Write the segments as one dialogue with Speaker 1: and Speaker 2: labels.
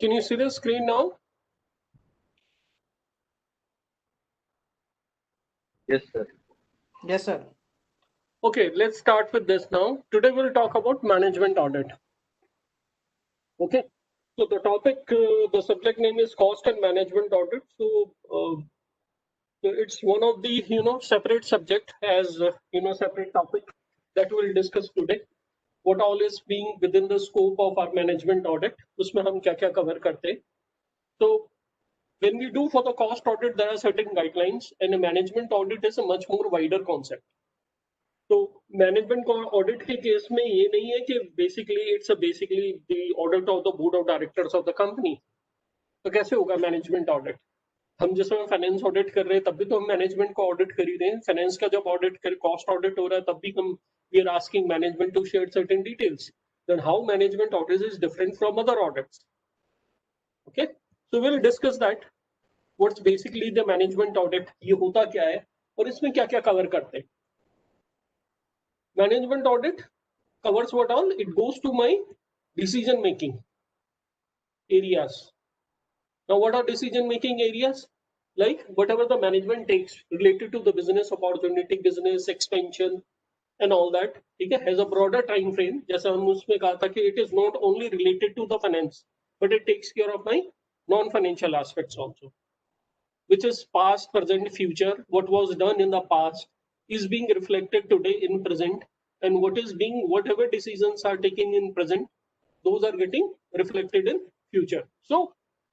Speaker 1: Can you see the screen now?
Speaker 2: Yes, sir.
Speaker 3: Yes, sir.
Speaker 1: Okay, let's start with this now. Today we'll talk about management audit. Okay, so the topic, the subject name is cost and management audit. So it's one of the separate subject as separate topic that we'll discuss today. What all is being within the scope of our management audit? उसमें हम क्या-क्या cover करते हैं? So when we do for the cost audit, there are certain guidelines, and a management audit is a much more wider concept. तो management audit के case में ये नहीं है कि basically the audit of the board of directors of the company. तो कैसे होगा मैनेजमेंट ऑडिट? हम जिस समय फाइनेंस ऑडिट कर रहे हैं तब भी तो हम मैनेजमेंट को ऑडिट कर ही रहे हैं. फाइनेंस का जब ऑडिट कर कॉस्ट ऑडिट हो रहा है तब भी हम we are asking management to share certain details. Then how management audit is different from other audits. Okay, so will discuss that what's basically the management audit, ये होता क्या है और इसमें क्या क्या कवर करते हैं. Management audit covers what all? It goes to my decision making areas. Now, what are decision making areas? Like whatever the management takes related to the business opportunity, business expansion, and all that. ठीक है, has a broader time frame. जैसा हम उसमें कहा था कि it is not only related to the finance, but it takes care of my non-financial aspects also, which is past, present, future. What was done in the past is being reflected today in present, and whatever decisions are taken in present, those are getting reflected in future. So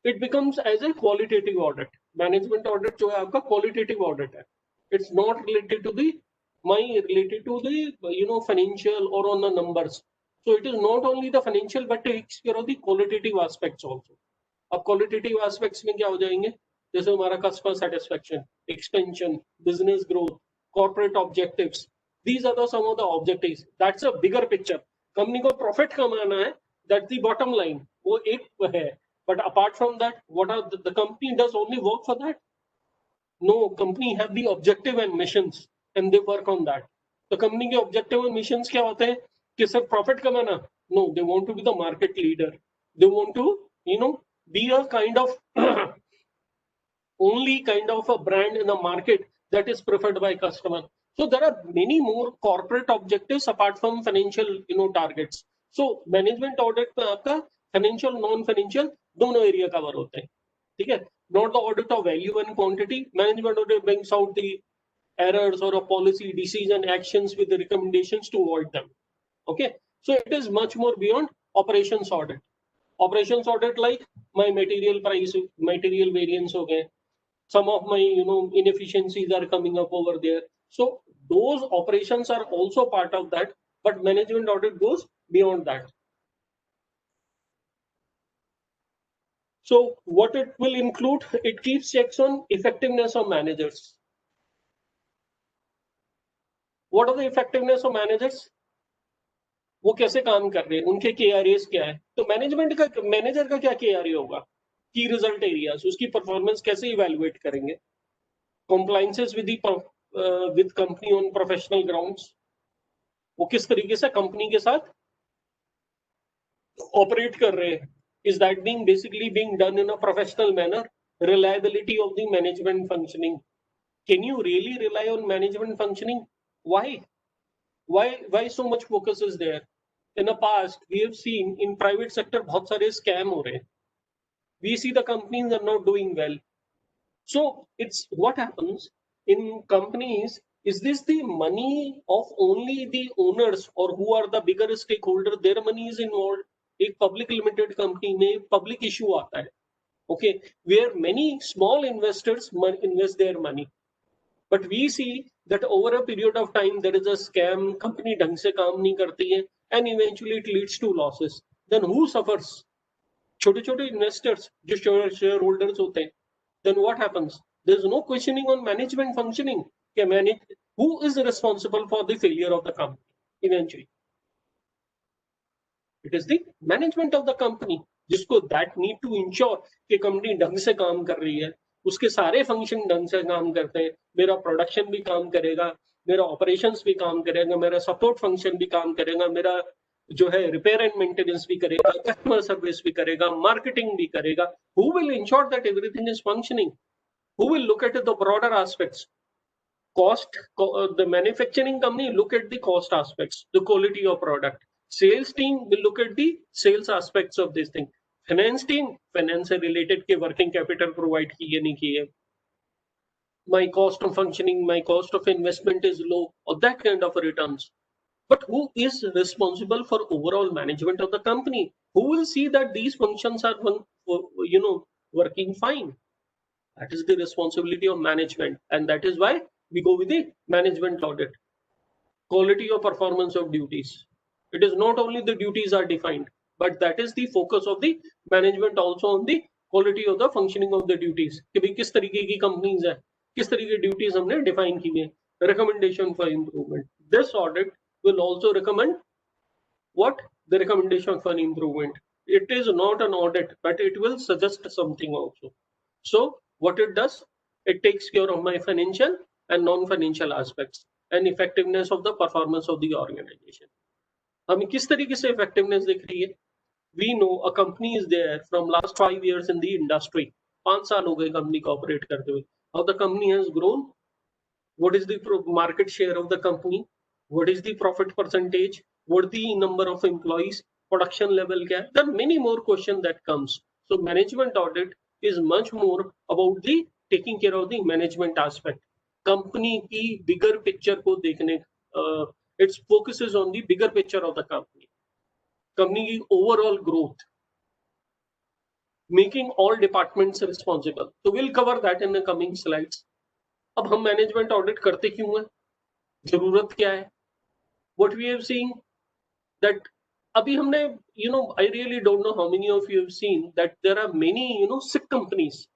Speaker 1: it becomes as a qualitative audit. Management audit जो है आपका qualitative audit है. It's not related to the financial or on the numbers. So it is not only the financial but takes care of the qualitative aspects also. अब qualitative aspects में क्या हो जाएंगे? जैसे हमारा customer satisfaction, expansion, business growth, corporate objectives. These are some of the objectives. That's a bigger picture. Company को profit कमाना है, that's the bottom line. वो एक है. But apart from that, what are the company does only work for that? No, company have the objective and missions, and they work on that. तो company के objective and missions क्या होते हैं? कि सिर्फ प्रॉफिट कमाना? No, they want to be the market leader. They want to be a kind of only kind of a brand in the market that is preferred by customer. So there are many more corporate objectives apart from financial targets. So management audit में आपका financial non financial दोनों area cover होते हैं. ठीक है, not the audit of value and quantity. Management audit brings out the errors or a policy decision actions with the recommendations to avoid them. Okay, so it is much more beyond operations audit. Operations audit like my material price, material variance हो गए, some of my inefficiencies are coming up over there. So those operations are also part of that, but management audit goes beyond that. So what it will include, it keeps checks on effectiveness of managers. What are the effectiveness of managers? वो कैसे काम कर रहे हैं, उनके KRAs क्या है. तो मैनेजर का क्या KRA होगा? की रिजल्ट एरियाज, उसकी परफॉर्मेंस कैसे इवैल्यूएट करेंगे. Compliances with company on professional grounds, वो किस तरीके से कंपनी के साथ ऑपरेट कर रहे हैं. Is that being basically being done in a professional manner. Reliability of the management functioning. Can you really rely on management functioning? Why so much focus is there? In the past we have seen in private sector बहुत सारे scam हो रहे हैं. We see the companies are not doing well. So it's what happens in companies. Is this the money of only the owners or who are the bigger stakeholder? Their money is involved. एक public limited company में public issue आता है. Okay, where many small investors invest their money. But we see that over a period of time there is a scam. Company ढंग से काम नहीं करती है, and eventually it leads to losses. Then who suffers? छोटे छोटे investors जो share holders होते हैं. then what happens? There is no questioning on management functioning. Who is responsible for the failure of the company eventually? It is the management of the company, जिसको that need to ensure कि company ढंग से काम कर रही है, उसके सारे फंक्शन ढंग से काम करते हैं. मेरा प्रोडक्शन भी काम करेगा, मेरा ऑपरेशंस भी काम करेगा, मेरा सपोर्ट फंक्शन भी काम करेगा, मेरा जो है रिपेयर एंड मेंटेनेंस भी करेगा, कस्टमर सर्विस भी करेगा, मार्केटिंग भी करेगा. Who will ensure that everything is functioning? Who will look at the broader aspects? The manufacturing company look at the cost aspects, the quality of product. Sales team will look at the sales aspects of this thing. Finance team, finance से related के working capital provide की है नहीं की है. My cost of functioning, my cost of investment is low, or that kind of returns. But who is responsible for overall management of the company? Who will see that these functions are working fine? That is the responsibility of management, and that is why we go with the management audit. Quality of performance of duties. It is not only the duties are defined, but that is the focus of the management also on the quality of the functioning of the duties. कि भाई किस तरीके की companies है, किस तरीके की duties हमने define की है. Recommendation for improvement. This audit will also recommend what? The recommendation for improvement. It is not an audit, but it will suggest something also. So what it does, it takes care of my financial and non-financial aspects and effectiveness of the performance of the organization. हमें किस तरीके से effectiveness दिख रही है? We know a company is there from last 5 years in the industry. 5 साल हो गए company को operate करते हुए. How the company has grown? What is the market share of the company? What is the profit percentage? What the number of employees? Production level क्या है? There are many more questions that comes. So management audit is much more about the taking care of the management aspect. Company की bigger picture को देखने, it focuses on the bigger picture of the company. Company की overall growth, making all departments responsible. So we'll cover that in the coming slides. अब हम management audit करते क्यों हैं? जरूरत क्या है? What we have seen that अभी हमने I really don't know how many of you have seen that there are many sick companies.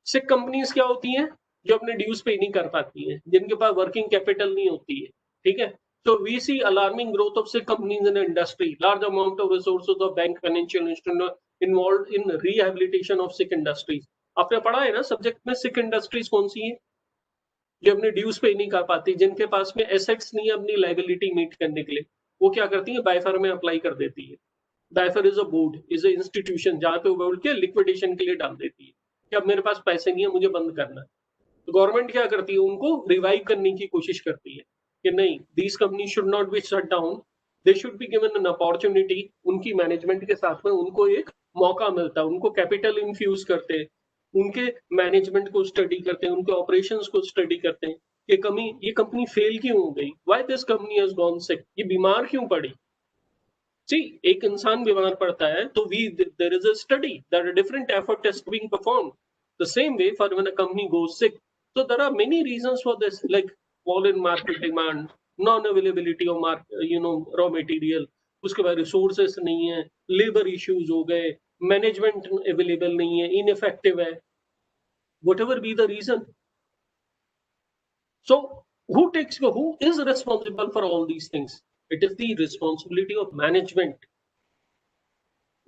Speaker 1: Sick companies क्या होती हैं? जो अपने ड्यूज पे नहीं कर पाती हैं, जिनके पास वर्किंग कैपिटल नहीं होती है. ठीक है, so we see alarming growth of sick companies in the industry. Large amount of resources of bank financial institutions involved in rehabilitation of sick industries. आपने पढ़ा है ना सब्जेक्ट में, सिक इंडस्ट्रीज कौन सी है? जो अपने ड्यूज पे नहीं कर पाती, जिनके पास में एसेट्स नहीं है अपनी लाइबिलिटी मीट करने के लिए. वो क्या करती है? बायफर में अप्लाई कर देती है. BIFR is a board, is a institution जहां पे वो बोल के लिक्विडेशन के लिए डाल देती है कि अब मेरे पास पैसे नहीं है, मुझे बंद करना है. तो गवर्नमेंट क्या करती है? उनको रिवाइव करने की कोशिश करती है कि नहीं, these company should not be shut down, they should be given an opportunity. उनकी मैनेजमेंट के साथ में उनको एक मौका मिलता है, उनको कैपिटल इन्फ्यूज करते हैं, उनके मैनेजमेंट को स्टडी करते हैं, उनके ऑपरेशंस को स्टडी करते हैं कि ये कंपनी फेल क्यों हो गई, why this company has gone sick, ये बीमार क्यों पड़ी. See, एक इंसान बीमार पड़ता है तो there is a study that a different effort is being performed. The same way for when a company goes sick. So there are many reasons for this, like fall in market demand, non-availability of raw material. उसके बाद resources नहीं है, labor issues हो गए, management available नहीं है, ineffective है. Whatever be the reason. So who is responsible for all these things? It is the responsibility of management.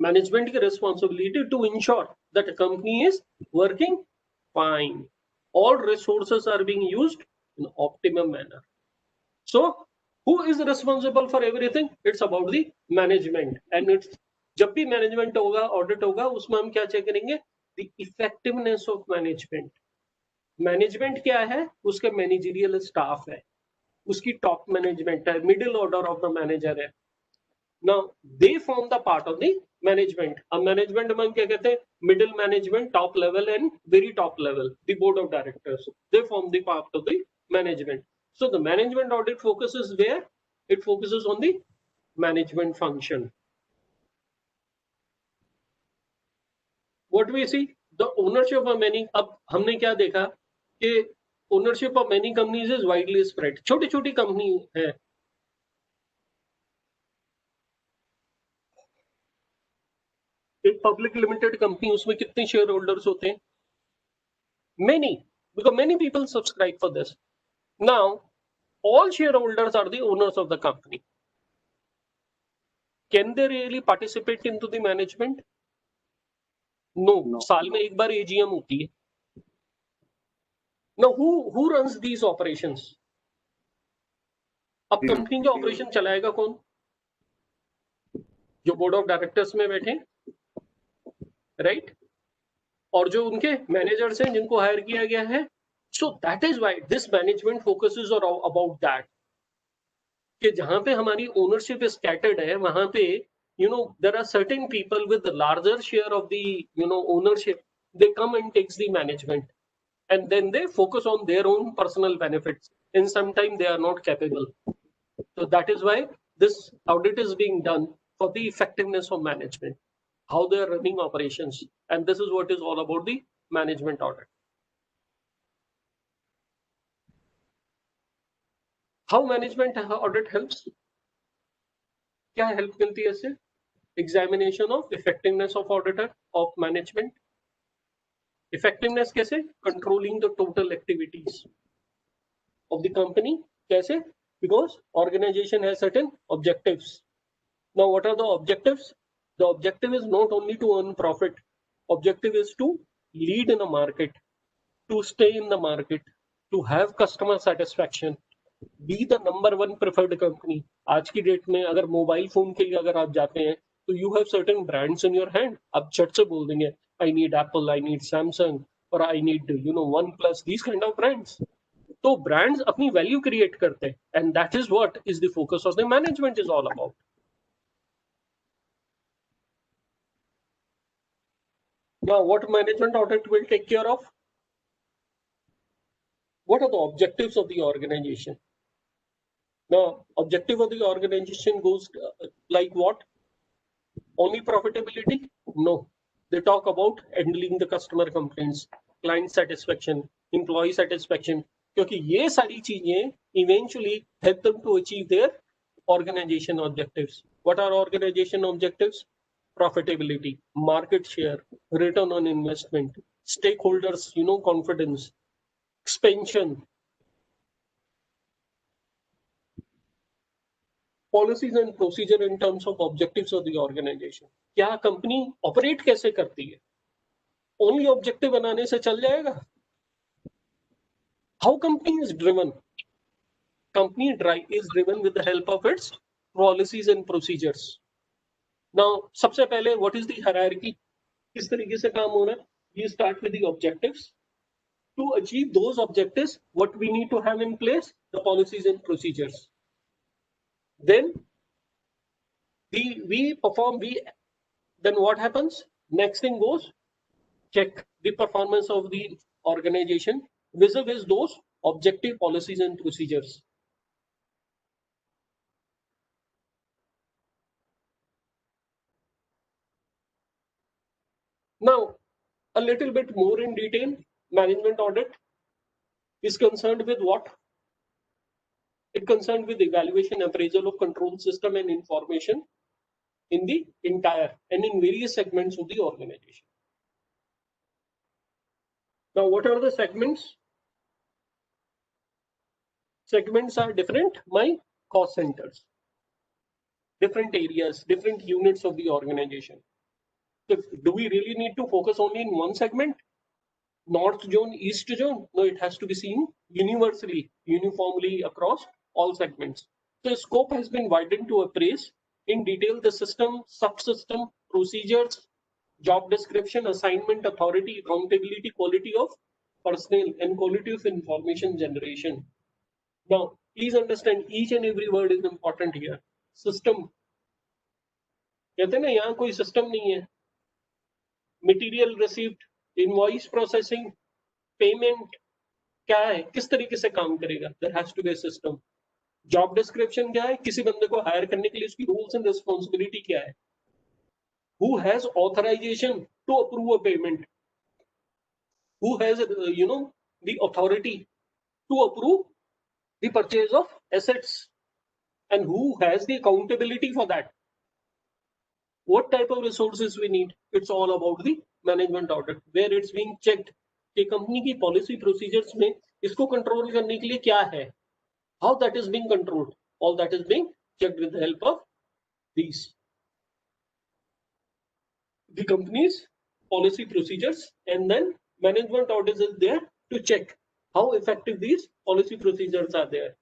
Speaker 1: Management की responsibility to ensure that a company is working fine. All resources are being used in optimum manner. So who is responsible for everything? It's about the management. And it's जब भी management होगा, audit होगा, उसमें हम क्या check करेंगे? The effectiveness of management. Management क्या है? उसका managerial staff है, उसकी top management है, middle order of the manager है. Now they form the part of the management. अब management में क्या कहते हैं? Middle management, top level and very top level, the board of directors. They form the part of the management. So the management audit focuses where? It focuses on the management function. What we see? The ownership of many. अब हमने क्या देखा कि ownership of many companies is widely spread. छोटी छोटी company है. एक public limited company, उसमें कितने शेयर होल्डर्स होते हैं? Many, because many people subscribe for this. Now all shareholders are the owners of the company. Can they really participate into the management? No. साल में एक बार AGM होती है. Now who runs these operations? अब company के operation चलाएगा कौन? जो बोर्ड ऑफ डायरेक्टर्स में बैठे, राइट, और जो उनके मैनेजर्स हैं जिनको हायर किया गया है. So that is why this management focuses about that, कि जहां पे हमारी ओनरशिप स्कैटर्ड है वहां पे there are certain people with the larger share of the ownership. They come and takes the management, and then they focus on their own personal benefits, and sometimes they are not capable. So that is why this audit is being done for the effectiveness of management, how they are running operations, and this is what is all about the management audit. How management audit helps? क्या help मिलती है इससे? Examination of effectiveness of auditor of management. Effectiveness कैसे? Controlling the total activities of the company. कैसे? Because organization has certain objectives. Now what are the objectives? The objective is not only to earn profit. Objective is to lead in the market, to stay in the market, to have customer satisfaction, be the number one preferred company. आज की date में अगर mobile phone के लिए अगर आप जाते हैं तो you have certain brands in your hand. आप झट से बोल देंगे I need Apple, I need Samsung, or I need OnePlus, these kind of brands. तो brands अपनी value create करते हैं, and that is what is the focus of the management is all about. Now what management audit will take care of? What are the objectives of the organization? Now objective of the organization goes like what? Only profitability? No. They talk about handling the customer complaints, client satisfaction, employee satisfaction, क्योंकि ये सारी चीजें eventually help them to achieve their organization objectives. What are organization objectives? Profitability, market share, return on investment, stakeholders, confidence, expansion, policies and procedure in terms of objectives of the organization. क्या company operate कैसे करती है? Only objective बनाने से चल जाएगा? How company is driven? Company is driven with the help of its policies and procedures. Now सबसे पहले व्हाट इज द हायरार्की? किस तरीके से काम होना है? We start with the objectives. To achieve those objectives what we need to have in place? The policies and procedures. Then then what happens? Next thing goes, check the performance of the organization vis-a-vis those objective policies and procedures. Now a little bit more in detail, management audit is concerned with what? It concerned with evaluation, appraisal of control system and information in the entire and in various segments of the organization. Now what are the segments? Segments are different my cost centers, different areas, different units of the organization. So do we really need to focus only in one segment? North zone, east zone? No, it has to be seen universally, uniformly across all segments. So scope has been widened to appraise in detail the system, subsystem, procedures, job description, assignment, authority, accountability, quality of personnel, and quality of information generation. Now please understand each and every word is important here. System, कहते हैं ना यहाँ कोई system नहीं है. Material received, invoice processing, payment, क्या है, किस तरीके से काम करेगा? There has to be a system. Job description क्या है? किसी बंदे को हायर करने के लिए उसकी रूल्स एंड रिस्पांसिबिलिटी क्या है? Who has authorisation to approve a payment? Who has the authority to approve the purchase of assets? And who has the accountability for that? What type of resources we need? It's all about the management audit, where it's being checked कि company की policy procedures में इसको control करने के लिए क्या है, how that is being controlled, all that is being checked with the help of these the company's policy procedures, and then management audit is there to check how effective these policy procedures are there.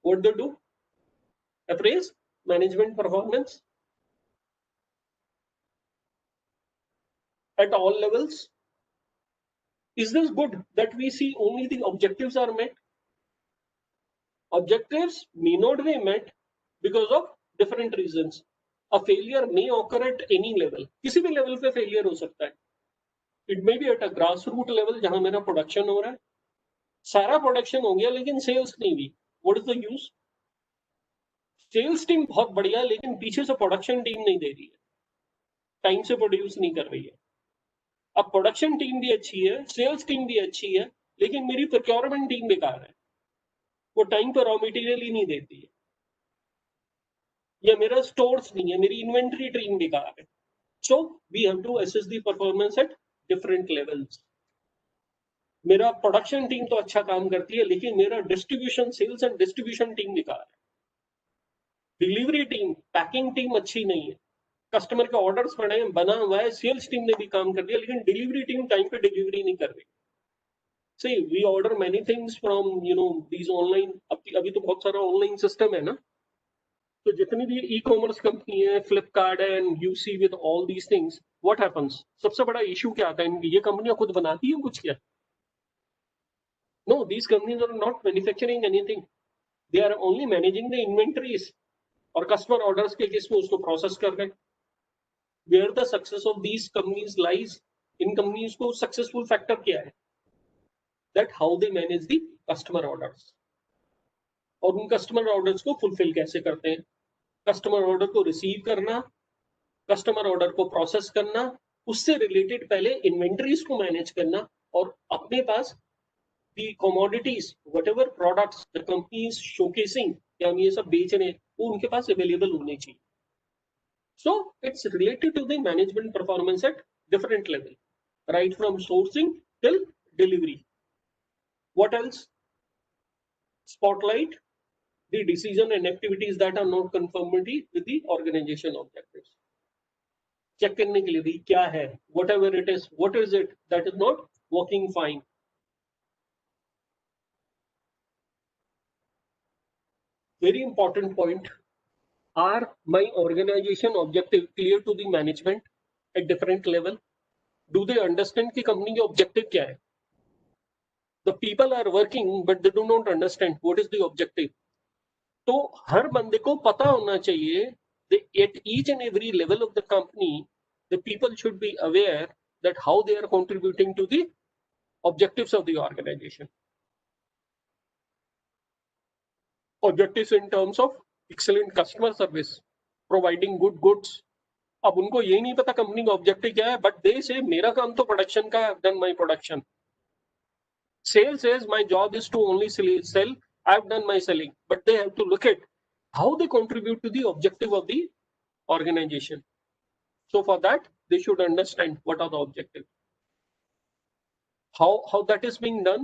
Speaker 1: What they do? Appraise management performance, at all levels? Is this good that we see only the objectives are met? Objectives may not be met because of different reasons. A failure may occur at any level. किसी भी level पे failure हो सकता है. It may be at a grassroots level जहां मेरा production हो रहा है. सारा production हो गया लेकिन sales नहीं हुई. What is the use? Sales team बहुत बढ़िया है लेकिन पीछे से production team नहीं दे रही है. Time से produce नहीं कर रही है. अब production team भी अच्छी है, sales team भी अच्छी है, लेकिन मेरी procurement team बेकार है. वो टाइम पर रॉ मटेरियल ही नहीं देती है, या मेरा स्टोर्स नहीं है, मेरी इन्वेंटरी टीम बेकार है. So we have to assess the performance at different levels. मेरा प्रोडक्शन टीम तो अच्छा काम करती है लेकिन मेरा distribution, sales and distribution team बेकार है. डिलीवरी टीम, पैकिंग टीम अच्छी नहीं है. कस्टमर के ऑर्डर्स पड़े हैं, बना हुआ है, सेल्स टीम ने भी काम कर दिया लेकिन डिलीवरी टीम टाइम पे डिलीवरी नहीं कर रही. See, we order many things from these online. अभी तो बहुत सारा ऑनलाइन सिस्टम है ना, तो जितनी भी ई कॉमर्स कंपनी है, Flipkart and you see with all these things, what happens? सबसे बड़ा इशू क्या आता है? ये कंपनियां खुद बनाती है कुछ क्या? No, these companies are not manufacturing anything. They are only managing the inventories और कस्टमर ऑर्डर्स के केस में उसको प्रोसेस कर रहे हैं. Where the success of these companies lies? इन कंपनीज को सक्सेसफुल फैक्टर क्या है? That how they manage the customer orders. और उन कस्टमर ऑर्डर्स को फुलफिल कैसे करते हैं? कस्टमर ऑर्डर को रिसीव करना, कस्टमर ऑर्डर को प्रोसेस करना, उससे रिलेटेड पहले इन्वेंटरीज को मैनेज करना, और अपने पास the commodities, whatever products the company is showcasing, या हम ये सब बेच रहे हैं, वो उनके पास अवेलेबल होने चाहिए. So it's related to the management performance at different level, right from sourcing till delivery. What else? Spotlight the decision and activities that are not conformity with the organization objectives. Check करने के लिए भी क्या है? Whatever it is, what is it that is not working fine? Very important point. Are my organization objective clear to the management at different level? Do they understand कि company के objective क्या है? The people are working but they do not understand what is the objective. तो हर बंदे को पता होना चाहिए that at each and every level of the company the people should be aware that how they are contributing to the objectives of the organization. Objectives in terms of excellent customer service, providing good goods. अब उनको ये नहीं पता company का objective क्या है, but they से मेरा काम तो प्रोडक्शन का, done my production. Sales says my job is to only sell. I've done my selling, but they have to look at how they contribute to the objective of the organization. So for that, they should understand what are the objectives. How that is being done?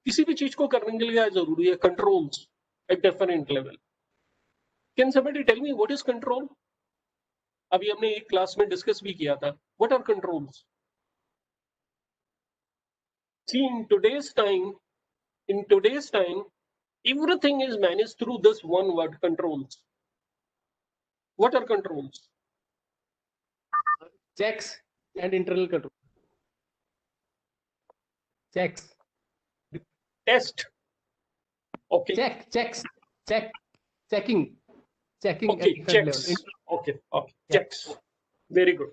Speaker 1: किसी भी चीज को करने के लिए क्या जरूरी है? Controls at different level. Can somebody tell me what is control? अभी हमने एक क्लास में डिस्कस भी किया था. What are controls? See, in today's time, everything is managed through this one word, controls. What are controls?
Speaker 2: Checks and internal control. Checks.
Speaker 1: Test. Okay.
Speaker 2: Checking.
Speaker 1: Okay, checks. Okay. Checks. Very good.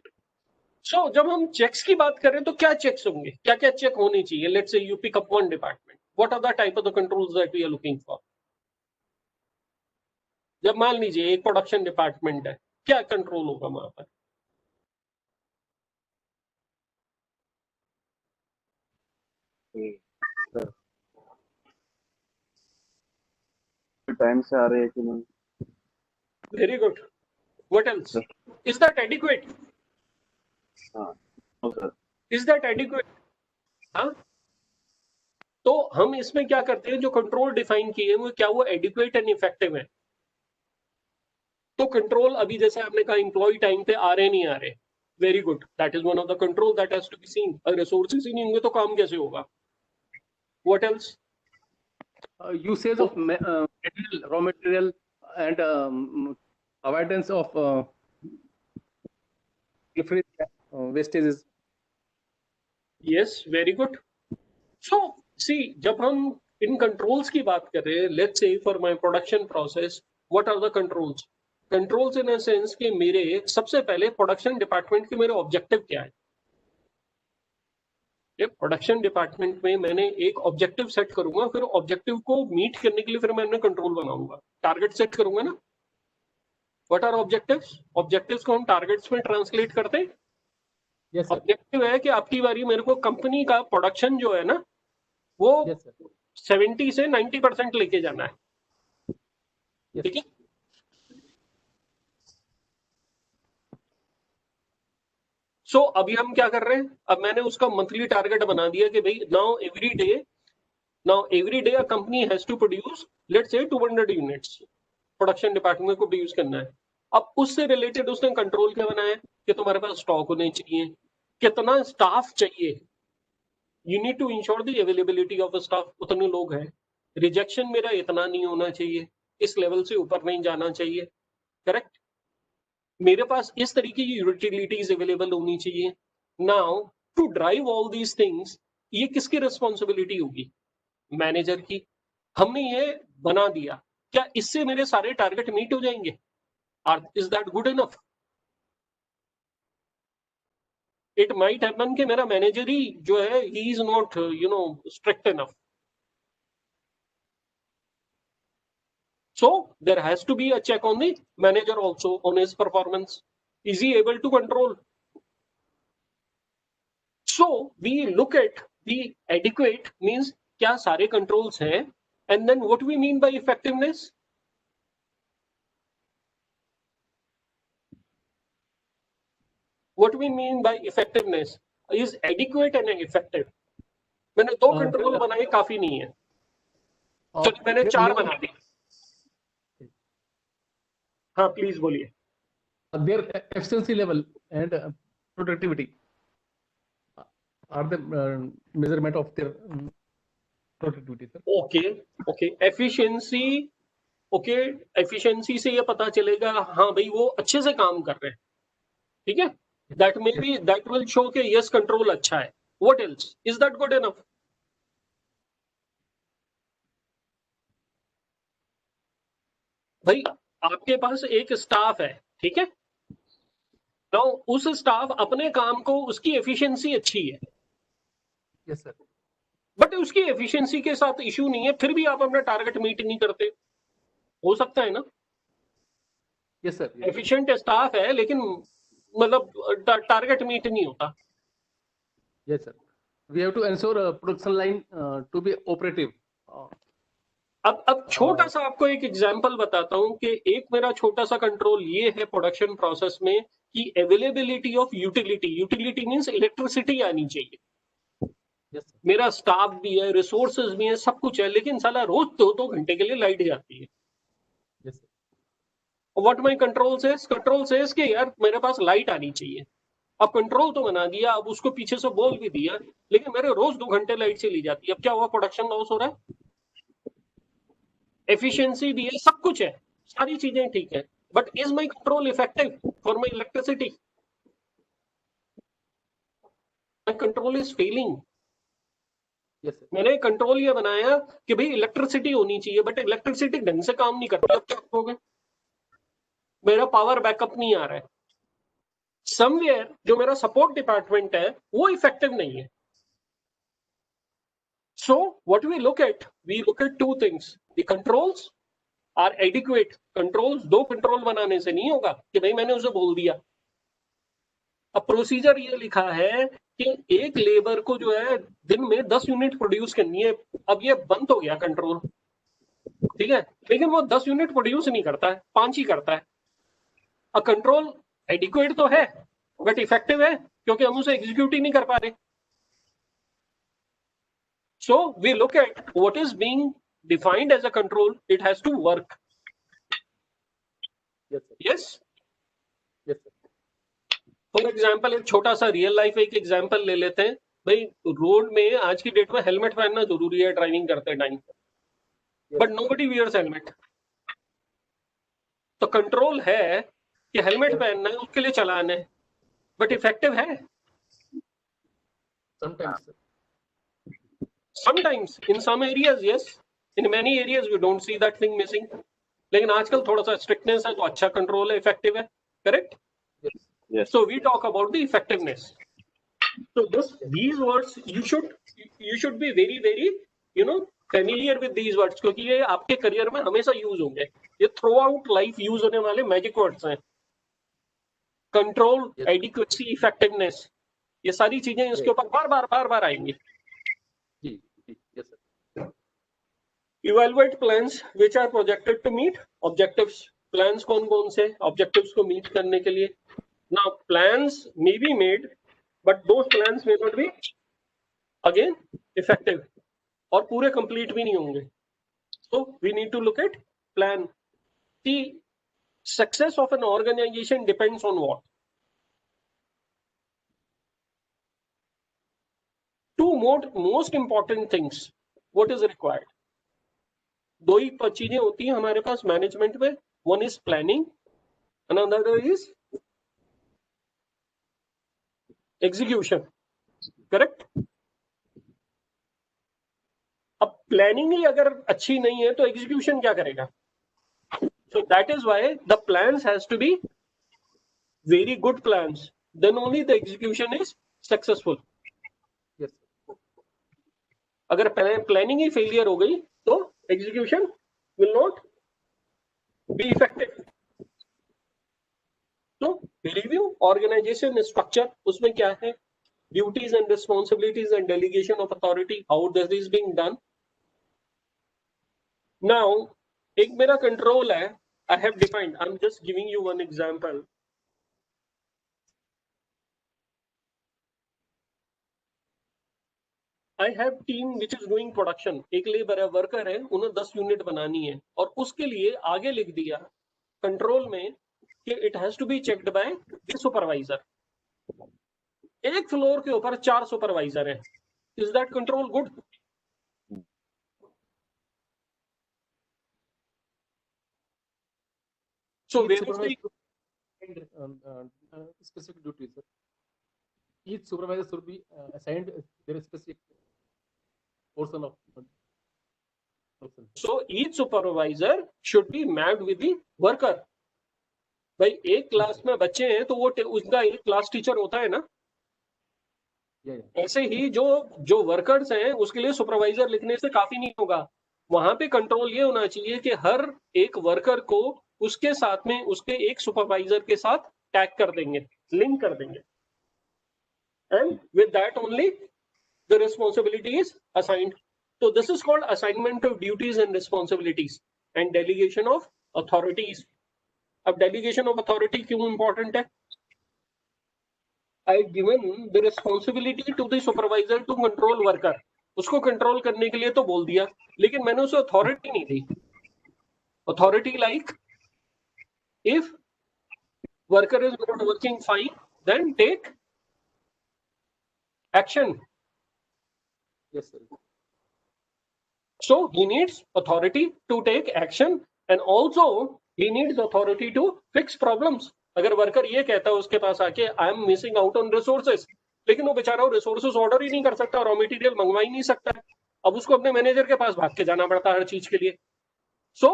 Speaker 1: So, जब हम checks की बात करें तो क्या checks होंगे? क्या क्या चेक होने चाहिए? Let's say you pick up one department. What are the type of the controls that we are looking for? जब मान लीजिए एक प्रोडक्शन डिपार्टमेंट है, क्या कंट्रोल होगा वहां पर?
Speaker 3: टाइम से आ रहे हैं कि नहीं?
Speaker 1: Very good. What else? Is that adequate? Is that adequate? हाँ? तो हम इसमें क्या करते हैं, जो कंट्रोल डिफाइन किए वो क्या, वो एडिक्वेट एंड इफेक्टिव है. तो कंट्रोल अभी जैसे आपने कहा एम्प्लॉय टाइम पे आ रहे नहीं आ रहे, very good, that is one of the control that has to be seen. अगर रिसोर्सेज ही नहीं होंगे तो काम कैसे होगा? What else?
Speaker 2: Usage of raw material and avoidance of wastage is.
Speaker 1: Yes, very good. So see, जब हम इन कंट्रोल्स की बात कर रहे हैं, let's say for my production process, what are the controls? Controls in a sense कि मेरे सबसे पहले प्रोडक्शन डिपार्टमेंट के मेरे ऑब्जेक्टिव क्या है. ये प्रोडक्शन डिपार्टमेंट में मैंने एक ऑब्जेक्टिव सेट करूंगा, फिर ऑब्जेक्टिव को मीट करने के लिए फिर मैं कंट्रोल बनाऊंगा, टारगेट सेट करूंगा ना. What are objectives? ऑब्जेक्टिव्स को हम टारगेट्स में ट्रांसलेट करते हैं.
Speaker 2: Yes, sir.
Speaker 1: ऑब्जेक्टिव है कि आपकी बारी मेरे को कंपनी का प्रोडक्शन जो है ना वो
Speaker 2: Yes, sir.
Speaker 1: 70 से 90% लेके जाना है.
Speaker 2: Yes.
Speaker 1: ठीक है. सो अभी हम क्या कर रहे हैं, अब मैंने उसका मंथली टारगेट बना दिया कि भाई now every day a company has to produce let's say 200 units production department को प्रोड्यूस करना है. अब उससे रिलेटेड उसने कंट्रोल क्या बनाया कि तुम्हारे पास स्टॉक होने चाहिए, कितना स्टाफ चाहिए, you need to ensure the availability of staff, उतने लोग हैं, रिजेक्शन मेरा इतना नहीं होना चाहिए, इस लेवल से ऊपर नहीं जाना चाहिए. करेक्ट. मेरे पास इस तरीके की यूटिलिटीज अवेलेबल होनी चाहिए. Now to drive all these things, ये किसकी रिस्पॉन्सिबिलिटी होगी? मैनेजर की. हमने ये बना दिया, क्या इससे मेरे सारे टारगेट मीट हो जाएंगे? Is that good enough? It might happen कि मेरा मैनेजर ही जो है he is not strict enough. So there has to be a check on the manager also on his performance. Is he able to control? So we look at the adequate means क्या सारे controls हैं, and then what we mean by effectiveness? What we mean by effectiveness is adequate and effective. मैंने दो control बनाए, काफी नहीं है. चलो मैंने 4 बना दी. हाँ प्लीज बोलिए.
Speaker 2: Their efficiency level and productivity are the measurement of their productivity, sir.
Speaker 1: Okay efficiency. Okay, efficiency से ये पता चलेगा हाँ भाई वो अच्छे से काम कर रहे हैं. ठीक है. That may be that will show के यस कंट्रोल अच्छा है. What else? Is that good enough? भाई आपके पास एक स्टाफ है, ठीक है. नाउ उस स्टाफ अपने काम को, उसकी एफिशिएंसी अच्छी है,
Speaker 2: Yes, sir.
Speaker 1: बट उसकी एफिशिएंसी के साथ इश्यू नहीं है, फिर भी आप अपना टारगेट मीट नहीं करते. हो सकता है ना.
Speaker 2: Yes, sir. Yes.
Speaker 1: Efficient staff है लेकिन मतलब टारगेट मीट नहीं होता.
Speaker 2: Yes, sir. We have to ensure production line to be operative.
Speaker 1: अब छोटा सा आपको एक एग्जांपल बताता हूं कि एक मेरा छोटा सा कंट्रोल ये है प्रोडक्शन प्रोसेस में कि availability of utility means electricity आनी चाहिए.
Speaker 2: Yes, sir.
Speaker 1: मेरा स्टाफ भी है, रिसोर्सेज भी है, सब कुछ है, लेकिन साला रोज 2-2 घंटे के लिए लाइट जाती है.
Speaker 2: Yes, sir.
Speaker 1: What my control says कि यार मेरे पास लाइट आनी चाहिए. अब कंट्रोल तो बना दिया, अब उसको पीछे से बोल भी दिया, लेकिन मेरे रोज 2 घंटे लाइट चली जाती है. अब क्या हुआ? प्रोडक्शन लॉस हो रहा है. एफिशिएंसी भी है, सब कुछ है, सारी चीजें ठीक है, but is my control effective for my electricity? My control is failing.
Speaker 2: Yes, sir.
Speaker 1: मैंने कंट्रोल ये बनाया कि भाई इलेक्ट्रिसिटी होनी चाहिए, बट इलेक्ट्रिसिटी ढंग से काम नहीं करती. अब क्या करोगे? मेरा पावर बैकअप नहीं आ रहा है. समवेयर जो मेरा सपोर्ट डिपार्टमेंट है वो इफेक्टिव नहीं है. So what we look at 2 things. The controls are adequate. Controls, 2 control बनाने से नहीं होगा कि भाई मैंने उसे बोल दिया. अब प्रोसीजर ये लिखा है कि एक लेबर को जो है दिन में 10 यूनिट प्रोड्यूस करनी है. अब ये बंद हो गया कंट्रोल, ठीक है, लेकिन वो 10 यूनिट प्रोड्यूस नहीं करता है, 5 ही करता है. अब कंट्रोल एडिक्वेट तो है बट इफेक्टिव है क्योंकि हम उसे एग्जीक्यूट ही नहीं कर पा रहे. So we look at what is being defined as a control. It has to work.
Speaker 2: Yes, sir.
Speaker 1: Yes.
Speaker 2: Yes, sir.
Speaker 1: For example एक छोटा सा रियल लाइफ एक एग्जाम्पल ले लेते हैं. भाई रोड में आज की डेट में हेलमेट पहनना जरूरी है ड्राइविंग करते time, but nobody wears helmet. तो कंट्रोल है कि हेलमेट पहनना है, उसके लिए चलान है. बट इफेक्टिव है?
Speaker 2: Sometimes, sir.
Speaker 1: Sometimes in some areas yes, in many areas we don't see that thing missing. लेकिन आजकल थोड़ा सा स्ट्रिक्टनेस है तो अच्छा कंट्रोल है, इफेक्टिव है, correct?
Speaker 2: Yes.
Speaker 3: Yes.
Speaker 1: So we talk about the effectiveness. So these words you should be very very familiar with these words, क्योंकि ये आपके करियर में हमेशा यूज होंगे. ये थ्रू आउट लाइफ यूज होने वाले मैजिक वर्ड्स हैं. Control,
Speaker 2: Yes.
Speaker 1: एडिक्वेसी, इफेक्टिवनेस, ये सारी चीजें इसके ऊपर बार बार आएंगी.
Speaker 2: जी, जी, yes, sir.
Speaker 1: Evaluate plans which are projected to meet objectives. Plans कौन से objectives को meet करने के लिए. Now plans may be made, but those plans may not be again effective और पूरे complete भी नहीं होंगे. So we need to look at plan. The success of an organization depends on what? Two most important things. What is required? दो ही चीजें होती हैं हमारे पास मैनेजमेंट में. One is planning, another is execution. Correct? अब प्लानिंग ही अगर अच्छी नहीं है तो एग्जीक्यूशन क्या करेगा? So that is why the plans has to be very good plans, then only the execution is successful.
Speaker 2: Yes, sir.
Speaker 1: अगर प्लानिंग ही फेलियर हो गई तो execution will not be effective. So review organization structure, उसमें क्या है? Duties and responsibilities and delegation of authority, how this is being done. Now एक मेरा control है, I have defined, I'm just giving you one example. I have team which is doing production. एक labour है, worker है, उन्हें 10 unit बनानी है और उसके लिए आगे लिख दिया कंट्रोल में कि it has to be checked by the supervisor. एक फ्लोर के ऊपर 4 सुपरवाइजर हैं. Is that control good? So
Speaker 2: Each
Speaker 1: where is
Speaker 2: supervisor
Speaker 1: the
Speaker 2: and, specific duties, sir. Each supervisor should be assigned their specific portion of person.
Speaker 1: so each supervisor should be mapped with the worker. भाई एक class में बच्चे हैं तो वो उसका एक class teacher होता है ना.
Speaker 2: Yeah, yeah.
Speaker 1: ऐसे ही जो वर्कर्स हैं उसके लिए सुपरवाइजर लिखने से काफी नहीं होगा. वहां पे कंट्रोल ये होना चाहिए कि हर एक वर्कर को उसके साथ में उसके एक सुपरवाइजर के साथ टैग कर देंगे, लिंक कर देंगे, and with that only the responsibility is assigned. So this is called assignment of duties and responsibilities and delegation of authorities. अब delegation of authority क्यों important है? I given the responsibility to the supervisor to control worker. उसको control करने के लिए तो बोल दिया, लेकिन मैंने उसे अथॉरिटी नहीं दी. Authority like if worker is not working fine, then take action.
Speaker 2: Yes, sir.
Speaker 1: So he needs authority to take action and also he needs authority to fix problems. अगर वर्कर ये कहता है उसके पास आके I am missing out on resources, लेकिन वो बेचारा resources order ही नहीं कर सकता, रॉ मटेरियल मंगवा ही नहीं सकता, अब उसको अपने मैनेजर के पास भाग के जाना पड़ता है हर चीज के लिए. So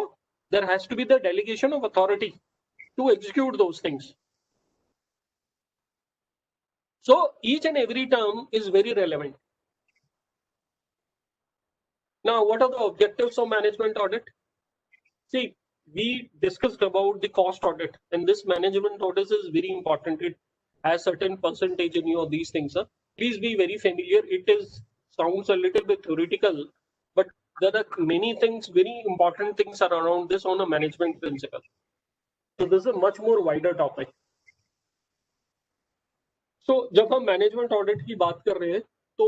Speaker 1: there has to be the delegation of authority to execute those things. So each and every term is very relevant. Now, what are the objectives of management audit? See, we discussed about the cost audit, and this management audit is very important. It has certain percentage in your these things. Please be very familiar. It sounds a little bit theoretical, but there are many things, very important things are around this on a management principle. So this is a much more wider topic. So जब हम management audit की बात कर रहे हैं, तो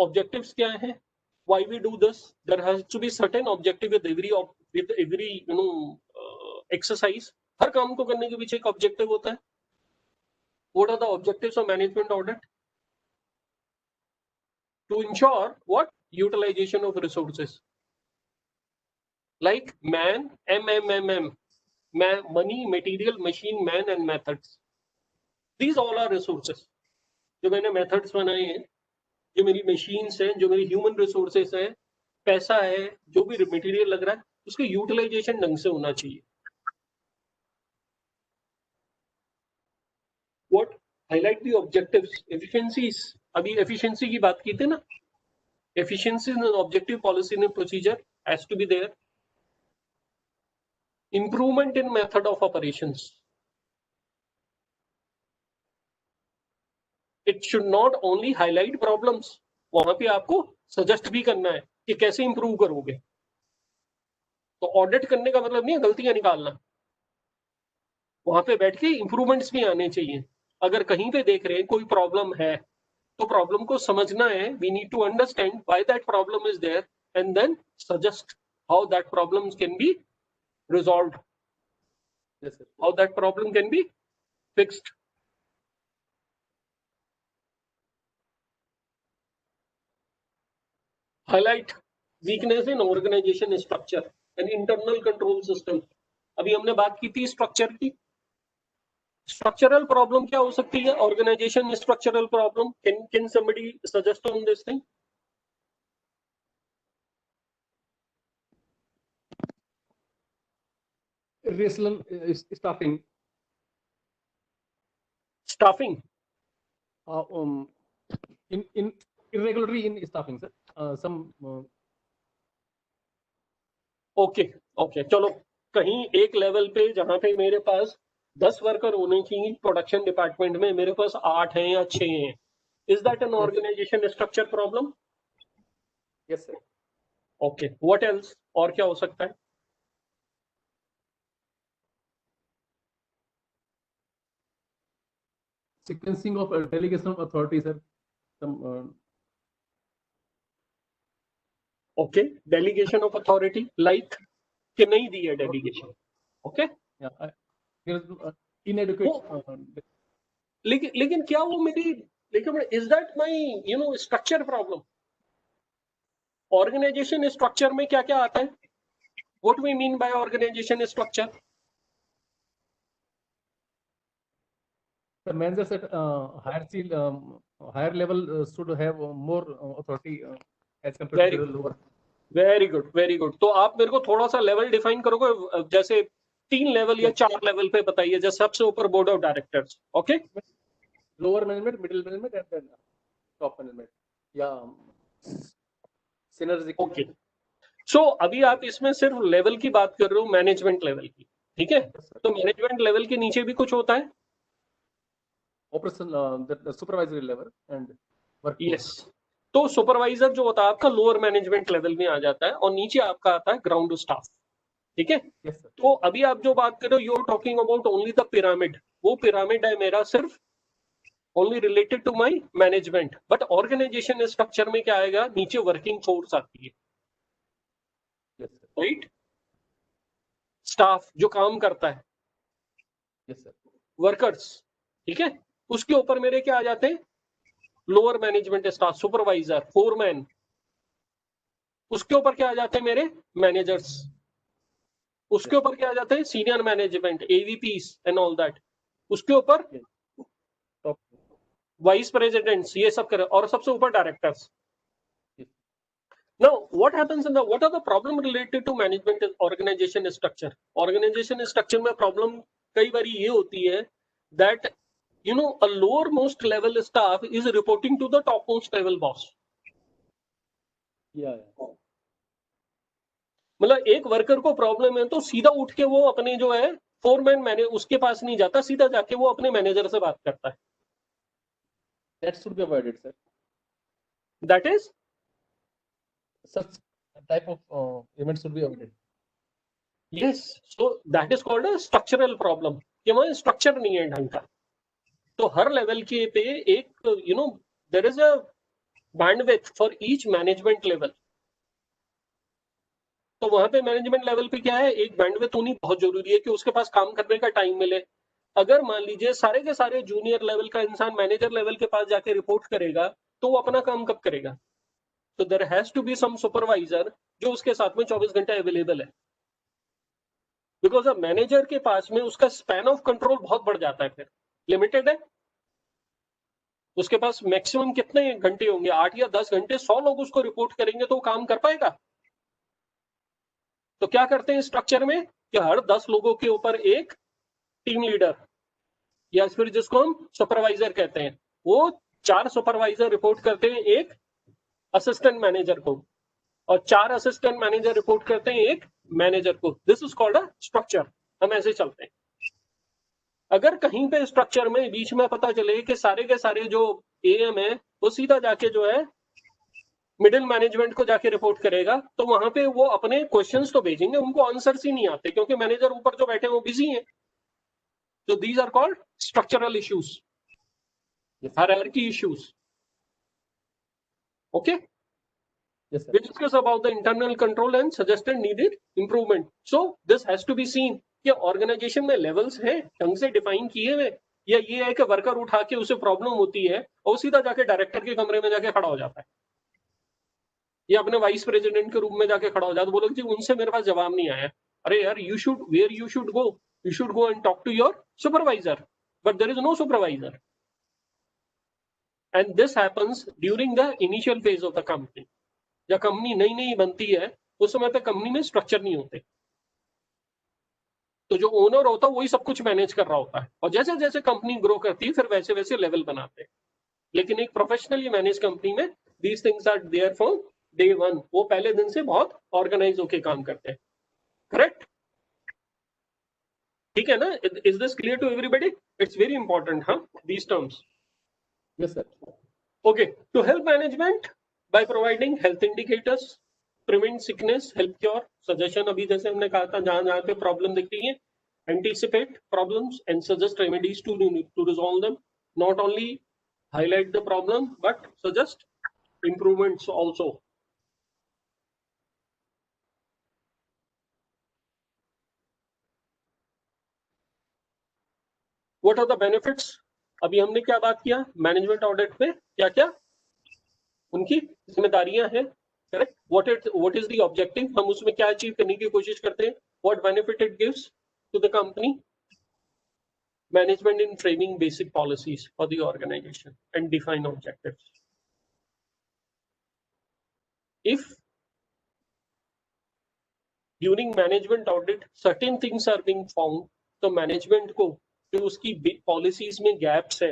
Speaker 1: objectives क्या हैं? Why we do this? There has to be certain objective with every exercise. हर काम को करने के पीछे एक objective होता है. What are the objectives of management audit? To ensure what? Utilization of resources. Like man, MMMM, money, material, machine, man, and methods. These all are resources. जो मैंने मेथड्स बनाए हैं, जो मेरी मशीन्स हैं, जो मेरी ह्यूमन रिसोर्सेस है, पैसा है, जो भी मटेरियल लग रहा है, उसका यूटिलाइजेशन ढंग से होना चाहिए. What highlight the objectives, efficiencies. अभी efficiency की बात की थी ना. Efficiency in an objective policy and procedure has to be there. Improvement in method of operations. It should not only highlight problems. वहां पे आपको सजेस्ट भी करना है कि कैसे इंप्रूव करोगे. तो ऑडिट करने का मतलब नहीं है गलतियां निकालना. वहां पे बैठ के इंप्रूवमेंट्स भी आने चाहिए. अगर कहीं पे देख रहे हैं कोई प्रॉब्लम है, तो प्रॉब्लम को समझना है. We need to understand why that problem is there and then suggest how that problem can be resolved, how that problem can be fixed. Highlight weakness in organisation structure and internal control system. अभी हमने बात की थी structure की. Structural problem क्या हो सकती है? Organisation structural problem. Can somebody suggest on this thing?
Speaker 2: Irrational staffing.
Speaker 1: Staffing.
Speaker 2: In irregularity in staffing, sir. Some.
Speaker 1: Okay चलो, कहीं एक लेवल पे जहां पे मेरे पास 10 वर्कर होने चाहिए प्रोडक्शन डिपार्टमेंट में, मेरे पास 8 हैं या 6 हैं. Is that an organisation structure problem?
Speaker 2: Yes, sir.
Speaker 1: Okay, what else? और क्या हो सकता है?
Speaker 2: Sequencing of delegation of authority, sir. Some.
Speaker 1: Okay, delegation of authority, like कि नहीं दी है delegation. Okay,
Speaker 2: Yeah. There's inadequate.
Speaker 1: लेकिन क्या वो मेरी, लेकिन is that my structure problem? Organisation structure में क्या क्या आता है? What we mean by organisation structure?
Speaker 2: The managers at higher level should have more authority as compared to the lower.
Speaker 1: Very good. तो आप मेरे को थोड़ा सा लेवल डिफाइन करोगे, जैसे 3 लेवल या 4 लेवल पे बताइए. जैसे सबसे ऊपर board of directors. Okay,
Speaker 2: Lower management, middle management, and then top management. Yeah. Synergy.
Speaker 1: Okay. So अभी आप इसमें सिर्फ लेवल की बात कर रहे हो, मैनेजमेंट लेवल की. ठीक है, तो मैनेजमेंट लेवल के नीचे भी कुछ होता है.
Speaker 2: Operation, the supervisory level and work.
Speaker 1: Yes. तो सुपरवाइजर जो होता है आपका लोअर मैनेजमेंट लेवल में आ जाता है, और नीचे आपका आता है ग्राउंड स्टाफ. ठीक है.
Speaker 2: Yes, sir.
Speaker 1: तो अभी आप जो बात कर रहे हो, you are talking about only the pyramid. वो पिरामिड है मेरा सिर्फ only related to my management. But organisation structure में क्या आएगा? नीचे वर्किंग फोर्स आती है.
Speaker 2: Yes, sir.
Speaker 1: राइट. स्टाफ जो काम करता है,
Speaker 2: Yes, sir.
Speaker 1: वर्कर्स. ठीक है, उसके ऊपर मेरे क्या आ जाते हैं? Lower management staff, supervisor, foreman. उसके ऊपर क्या आ जाते हैं मेरे? मैनेजर्स. उसके ऊपर क्या आ जाते हैं? Senior management, AVPs and all that. उसके ऊपर
Speaker 2: Top.
Speaker 1: वाइस प्रेसिडेंट्स, ये सब करे, और सबसे ऊपर directors.
Speaker 2: Yes.
Speaker 1: Now, what are the problem related to management organization structure? Organization structure में problem कई बार ये होती है that a lower most level staff is reporting to the top most level boss.
Speaker 2: Yeah.
Speaker 1: मतलब एक वर्कर को problem है तो सीधा उठ के वो अपने जो है फोरमैन मैनेजर उसके पास नहीं जाता, सीधा जाके वो अपने मैनेजर से बात करता है.
Speaker 2: That should be avoided, sir.
Speaker 1: That is,
Speaker 2: Such type of events should be avoided.
Speaker 1: yes, so that is called a structural problem. कि वहाँ स्ट्रक्चर नहीं है ढंग का. तो हर लेवल के पे एक there is a bandwidth for each management level. तो वहां पे मैनेजमेंट लेवल पे क्या है? एक बैंडविड्थ होनी बहुत जरूरी है कि उसके पास काम करने का टाइम मिले. अगर मान लीजिए सारे के सारे जूनियर लेवल का इंसान मैनेजर लेवल के पास जाके रिपोर्ट करेगा, तो वो अपना काम कब करेगा? तो there has to be some supervisor जो उसके साथ में 24 घंटे अवेलेबल है. बिकॉज अब मैनेजर के पास में उसका स्पैन ऑफ कंट्रोल बहुत बढ़ जाता है, फिर लिमिटेड है. उसके पास मैक्सिमम कितने घंटे होंगे, 8 या 10 घंटे। 100 लोग उसको रिपोर्ट करेंगे तो वो काम कर पाएगा? तो क्या करते हैं स्ट्रक्चर में कि हर 10 लोगों के ऊपर एक टीम लीडर या फिर जिसको हम सुपरवाइजर कहते हैं, वो 4 सुपरवाइजर रिपोर्ट करते हैं एक असिस्टेंट मैनेजर को, और 4 असिस्टेंट मैनेजर रिपोर्ट करते हैं एक मैनेजर को। This is called a structure. हम ऐसे चलते हैं। अगर कहीं पे स्ट्रक्चर में बीच में पता चले कि सारे के सारे जो एएम है वो सीधा जाके जो है मिडिल मैनेजमेंट को जाके रिपोर्ट करेगा, तो वहां पे वो अपने क्वेश्चंस तो भेजेंगे, उनको आंसर्स ही नहीं आते क्योंकि मैनेजर ऊपर जो बैठे हैं वो बिजी हैं। तो these are called structural issues, hierarchy issues. Okay,
Speaker 2: Yes, sir.
Speaker 1: we discuss about the internal control and suggested needed improvement. So this has to be seen कि ऑर्गेनाइजेशन में लेवल्स हैं ढंग से डिफाइन किए हुए, या ये है कि वर्कर उठा के उसे प्रॉब्लम होती है और सीधा जाके डायरेक्टर के कमरे में जाके खड़ा हो जाता है, या अपने वाइस प्रेसिडेंट के रूम में जाके खड़ा हो जाता है, बोलो जी उनसे मेरे पास जवाब नहीं आया। अरे यार, you should go and talk to your supervisor, but there is no supervisor, and this happens during the initial phase of the company. जब कंपनी नई नई बनती है उस समय पे कंपनी में स्ट्रक्चर नहीं होते, तो जो ओनर होता है वही सब कुछ मैनेज कर रहा होता है, और जैसे जैसे कंपनी ग्रो करती है फिर वैसे वैसे लेवल बनाते हैं। लेकिन एक प्रोफेशनली मैनेज कंपनी में these things are there from day one. वो पहले दिन से बहुत ऑर्गेनाइज होके काम करते हैं। करेक्ट? ठीक है ना? Is this clear to everybody? It's very important, हाँ, these terms.
Speaker 2: Yes, sir.
Speaker 1: Okay, to help management by providing health indicators, prevent sickness, help cure, suggestion, अभी जैसे हमने कहा था जहां जहां पे प्रॉब्लम दिख रही है, anticipate problems and suggest remedies to resolve them. Not only highlight the problem but suggest improvements also. What are the benefits? अभी हमने क्या बात किया मैनेजमेंट ऑडिट पे, क्या क्या उनकी जिम्मेदारियां हैं। Correct? What is the objective, हम उसमें क्या अचीव करने की कोशिश करते हैं, what benefit it gives to the company, management in framing basic policies for the organisation and define objectives. If during management audit certain things are being found, तो management को जो उसकी पॉलिसीज में गैप्स है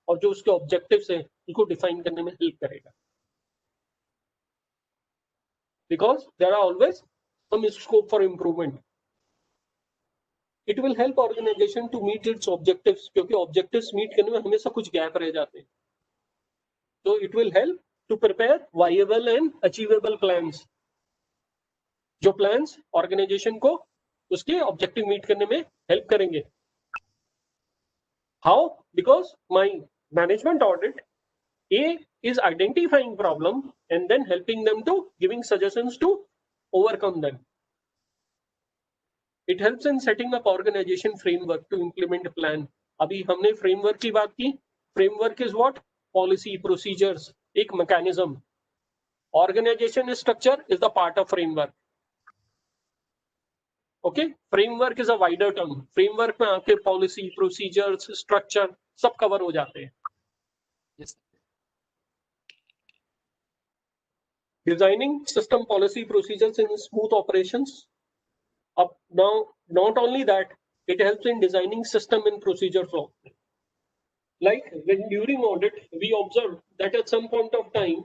Speaker 1: और जो उसके ऑब्जेक्टिव्स हैं उनको डिफाइन करने में हेल्प करेगा, because there are always some scope for improvement. It will help organization to meet its objectives, क्योंकि objectives meet करने में हमेशा कुछ गैप रह जाते हैं। So it will help to prepare viable and achievable plans. जो plans organization को उसके objective meet करने में help करेंगे। How? Because my management audit, A is identifying problem and then helping them to giving suggestions to overcome them. It helps in setting up organization framework to implement a plan. अभी हमने framework की बात की. Framework is what? Policy, procedures, एक mechanism. Organization structure is the part of framework. Okay? Framework is a wider term. Framework में आपके policy, procedures, structure सब cover हो जाते हैं.
Speaker 2: Yes.
Speaker 1: Designing system, policy, procedures in smooth operations. Now, not only that, it helps in designing system and procedure flow. Like when during audit, we observe that at some point of time,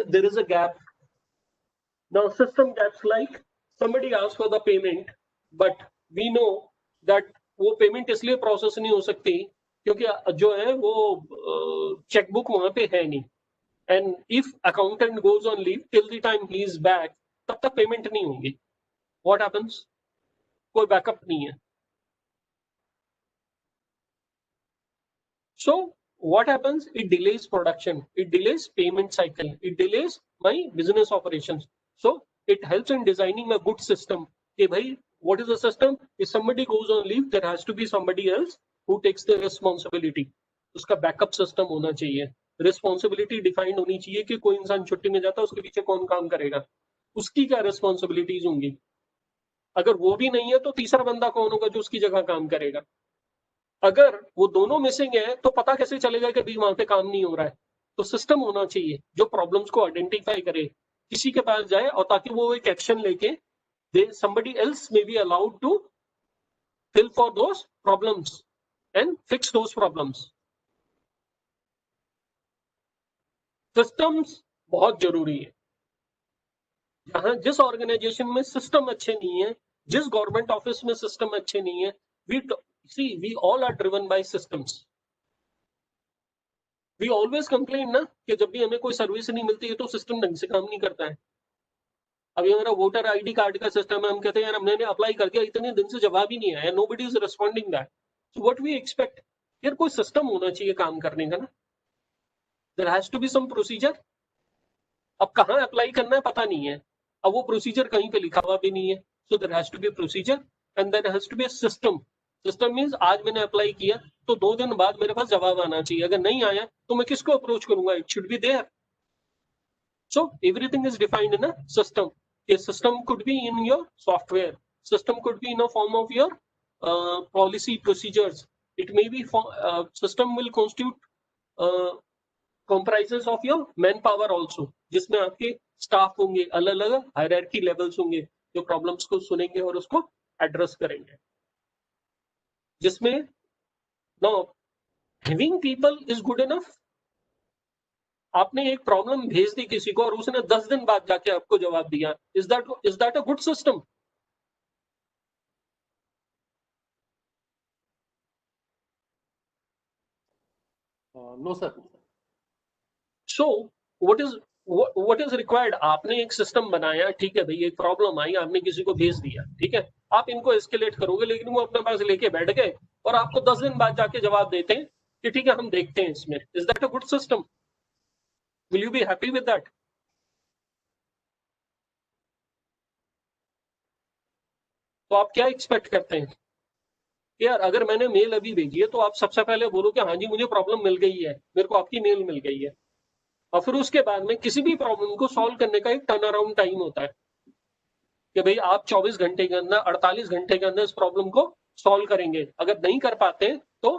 Speaker 1: there is a gap. Now, system gaps like somebody asks for the payment, but we know that वो payment इसलिए process नहीं हो सकती क्योंकि जो है वो checkbook वहां पे है नहीं. And if accountant goes on leave till the time he is back, तब तक payment नहीं होगी. What happens? कोई बैकअप नहीं है. So what happens? It delays production, it delays payment cycle, it delays my business operations. So it helps in designing a good system. Okay, bhai, what is the system? If somebody goes on leave, there has to be somebody else who takes the responsibility. उसका backup system होना चाहिए. Responsibility defined होनी चाहिए कि कोई इंसान छुट्टी में जाता है उसके पीछे कौन काम करेगा, उसकी क्या रिस्पॉन्सिबिलिटीज होंगी. अगर वो भी नहीं है तो तीसरा बंदा कौन होगा जो उसकी जगह काम करेगा. अगर वो दोनों मिसिंग है तो पता कैसे चलेगा कि भाई वहां पे काम नहीं हो रहा है? तो सिस्टम होना चाहिए जो प्रॉब्लम्स को आइडेंटिफाई करे, किसी के पास जाए और ताकि वो एक एक्शन लेके somebody else may be allowed to fill for those problems and fix those problems. Systems बहुत जरूरी है। जहां जिस ऑर्गेनाइजेशन में सिस्टम अच्छे नहीं है, जिस गवर्नमेंट ऑफिस में सिस्टम अच्छे नहीं है, we all are driven by systems. We always complain ना कि जब भी हमें कोई सर्विस नहीं मिलती है तो सिस्टम ढंग से काम नहीं करता है। अभी हमारा वोटर आईडी कार्ड का सिस्टम है, हम कहते हैं यार हमने अप्लाई कर दिया, इतने दिन से जवाब ही नहीं आया, nobody is responding that. So what we expect, यार कोई सिस्टम होना चाहिए काम करने का ना। There has to be some procedure. अब कहाँ अप्लाई करना है पता नहीं है, अब वो प्रोसीजर कहीं पे लिखा हुआ भी नहीं है। So there has to be procedure and there has to be a system. System means आज मैंने अप्लाई किया तो 2 दिन बाद मेरे पास जवाब आना चाहिए, अगर नहीं आया तो मैं किसको अप्रोच करूंगा? It should be there. So everything is defined in a system. A system could be in your software. System could be in a form of your policy procedures. It may be system will constitute comprises of your manpower also, जिसमें आपके staff होंगे, अलग अलग hierarchy levels होंगे जो problems को सुनेंगे और उसको एड्रेस करेंगे। जिसमें know having people is good enough. आपने एक प्रॉब्लम भेज दी किसी को और उसने 10 दिन बाद जाके आपको जवाब दिया, is that a good system?
Speaker 2: No sir.
Speaker 1: So what is required? आपने एक सिस्टम बनाया, ठीक है भाई, एक प्रॉब्लम आई, आपने किसी को भेज दिया, ठीक है, आप इनको एस्केलेट करोगे, लेकिन वो अपने पास लेके बैठ गए और आपको 10 दिन बाद जाके जवाब देते हैं कि ठीक है हम देखते हैं इसमें। Is that a good system? Will you be happy with that? तो आप क्या एक्सपेक्ट करते हैं? यार अगर मैंने मेल अभी भेजी है तो आप सबसे पहले बोलो कि हाँ जी मुझे प्रॉब्लम मिल गई है, मेरे को आपकी मेल मिल गई है। और फिर उसके बाद में किसी भी प्रॉब्लम को सॉल्व करने का एक टर्न अराउंड टाइम होता है कि भाई आप 24 घंटे के अंदर, 48 घंटे के अंदर इस प्रॉब्लम को सॉल्व करेंगे। अगर नहीं कर पाते तो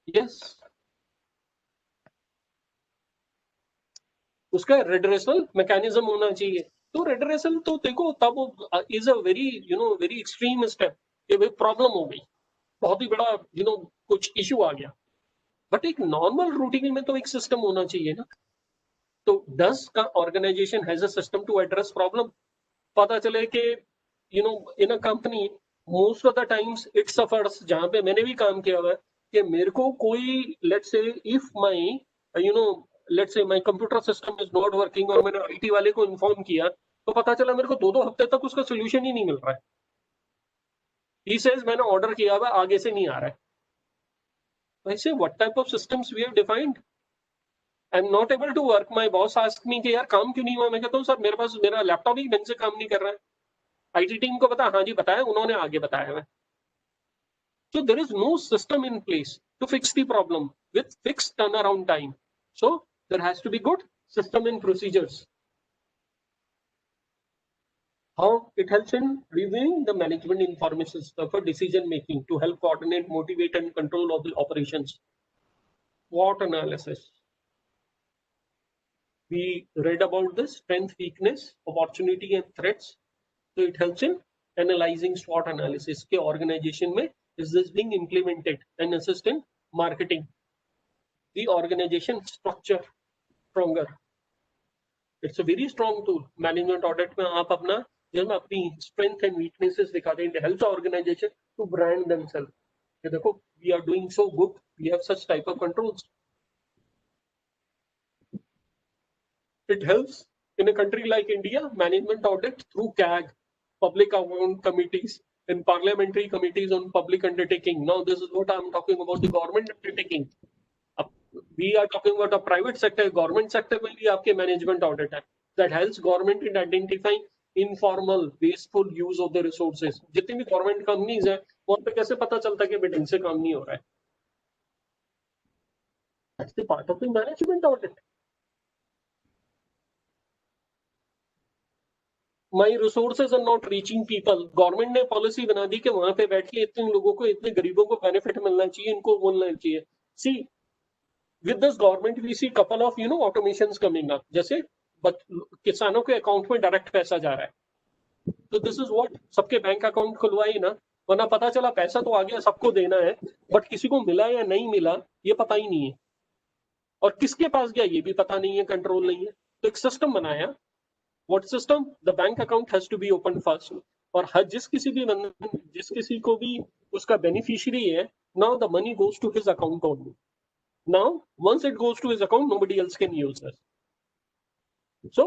Speaker 1: यस, उसका रेडरेसल मैकेनिज्म होना चाहिए। तो रेडरेसल तो देखो तब is a very very extreme step कि भाई प्रॉब्लम हो गई, बहुत ही बड़ा कुछ इश्यू आ गया, बट एक नॉर्मल रूटीन में तो एक सिस्टम होना चाहिए ना। तो डस का organization has a system to address problem? पता चले कि in a company most of the times it suffers, जहां पे मैंने भी काम किया हुआ है, कि मेरे को कोई let's say if my you know let's say my computer system is not working और मैंने आईटी वाले को इन्फॉर्म किया, तो पता चला मेरे को 2-2 हफ्ते तक उसका सोल्यूशन ही नहीं मिल रहा है। ही सेज मैंने ऑर्डर किया हुआ, आगे से नहीं आ रहा है। वैसे what type of systems we have defined? I am not able to work, my boss ask me कि यार काम क्यों नहीं हुआ? मैं कहता हूँ सर मेरे पास मेरा लैपटॉप ही ढंग से काम नहीं कर रहा है। आईटी टीम को पता, हाँ जी बताया, उन्होंने आगे बताया है। So there is no system in place to fix the problem with fixed turnaround time. So there has to be good system and procedures. How it helps in reviewing the management information system for decision making to help coordinate, motivate, and control of the operations. SWOT analysis. We read about this strength, weakness, opportunity, and threats. So it helps in analyzing SWOT analysis. के organization में is this being implemented and assist in marketing. The organization structure stronger. It's a very strong tool. Management audit में आप अपना जब अपनी strength and weaknesses दिखाते हैं, it helps the organization to brand themselves. कि देखो we are doing so good, we have such type of controls. It helps in a country like India, management audit through CAG, public account committees, and parliamentary committees on public undertaking. Now this is what I'm talking about, the government undertaking. We are talking about a private sector, government sector में भी आपके management audit है that helps government in identifying informal wasteful use of the resources. जितनी भी government companies हैं वहाँ पे कैसे पता चलता है कि ढंग से काम नहीं हो रहा है? That's the part of the management audit. My resources are not reaching people, government ने पॉलिसी बना दी कि वहां पे बैठ के इतने लोगों को, इतने गरीबों को बेनिफिट मिलना चाहिए, इनको बोलना चाहिए। See with this government we see couple of automations coming up, जैसे किसानों के अकाउंट में डायरेक्ट पैसा जा रहा है, तो दिस इज व्हाट, सबके बैंक अकाउंट खुलवाई ना, वरना पता चला पैसा तो आ गया, सबको देना है, बट किसी को मिला या नहीं मिला ये पता ही नहीं है, और किसके पास गया ये भी पता नहीं है, कंट्रोल नहीं है। तो एक सिस्टम बनाया। What system? The bank account has to be open first, और हर जिस किसी को भी उसका बेनिफिशियरी है, now the money goes to his account only. Now once it goes to his account, nobody else can use it. So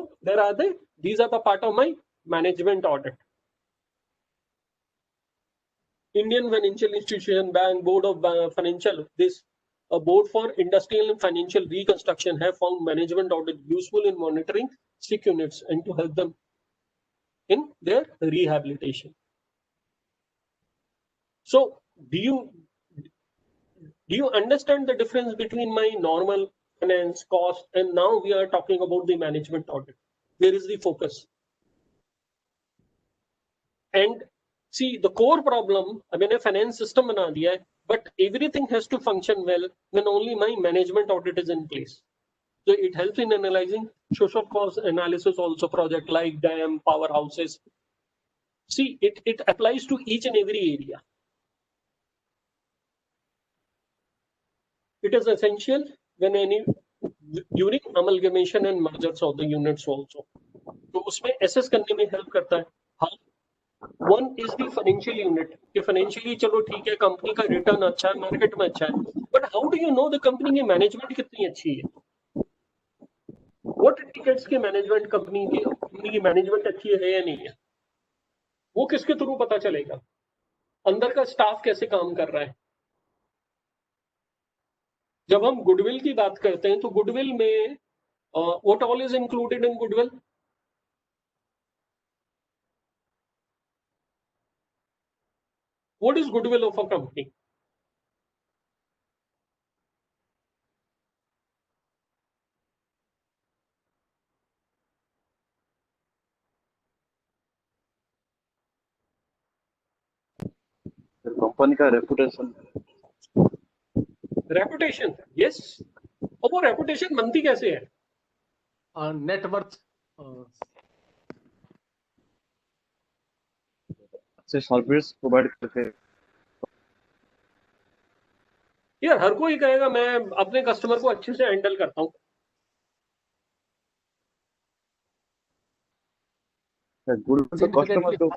Speaker 1: these are the part of my management audit. Indian Financial Institution, Bank, Board of Financial, a Board for Industrial and Financial Reconstruction have found management audit useful in monitoring sick units and to help them in their rehabilitation. So do you understand the difference between my normal finance cost and now we are talking about the management audit? Where is the focus? And see, the core problem, I mean, a finance system bana diya hai, but everything has to function well when only my management audit is in place. So it helps in analyzing social cost analysis also, project like dam, powerhouses. See, it applies to each and every area. It is essential when during amalgamation and mergers of the units also. तो उसमें assess करने में help करता है. हाँ, one is the financial unit. कि financially चलो ठीक है, कंपनी का रिटर्न अच्छा है, मार्केट में अच्छा है, but how do you know the company की मैनेजमेंट कितनी अच्छी है? What indicates कि मैनेजमेंट कंपनी की मैनेजमेंट अच्छी है या नहीं है? वो किसके थ्रू पता चलेगा? अंदर का स्टाफ कैसे काम कर रहा है? जब हम गुडविल की बात करते हैं तो गुडविल में what all is included in goodwill? What is goodwill of a company?
Speaker 3: Company का रेपुटेशन।
Speaker 1: Reputation, yes. और वो रेपुटेशन बनती कैसे है?
Speaker 2: नेटवर्थ
Speaker 3: से सर्विस प्रोवाइड करके।
Speaker 1: यार हर कोई कहेगा मैं अपने कस्टमर को अच्छे से हैंडल करता हूँ।
Speaker 3: कस्टमर तो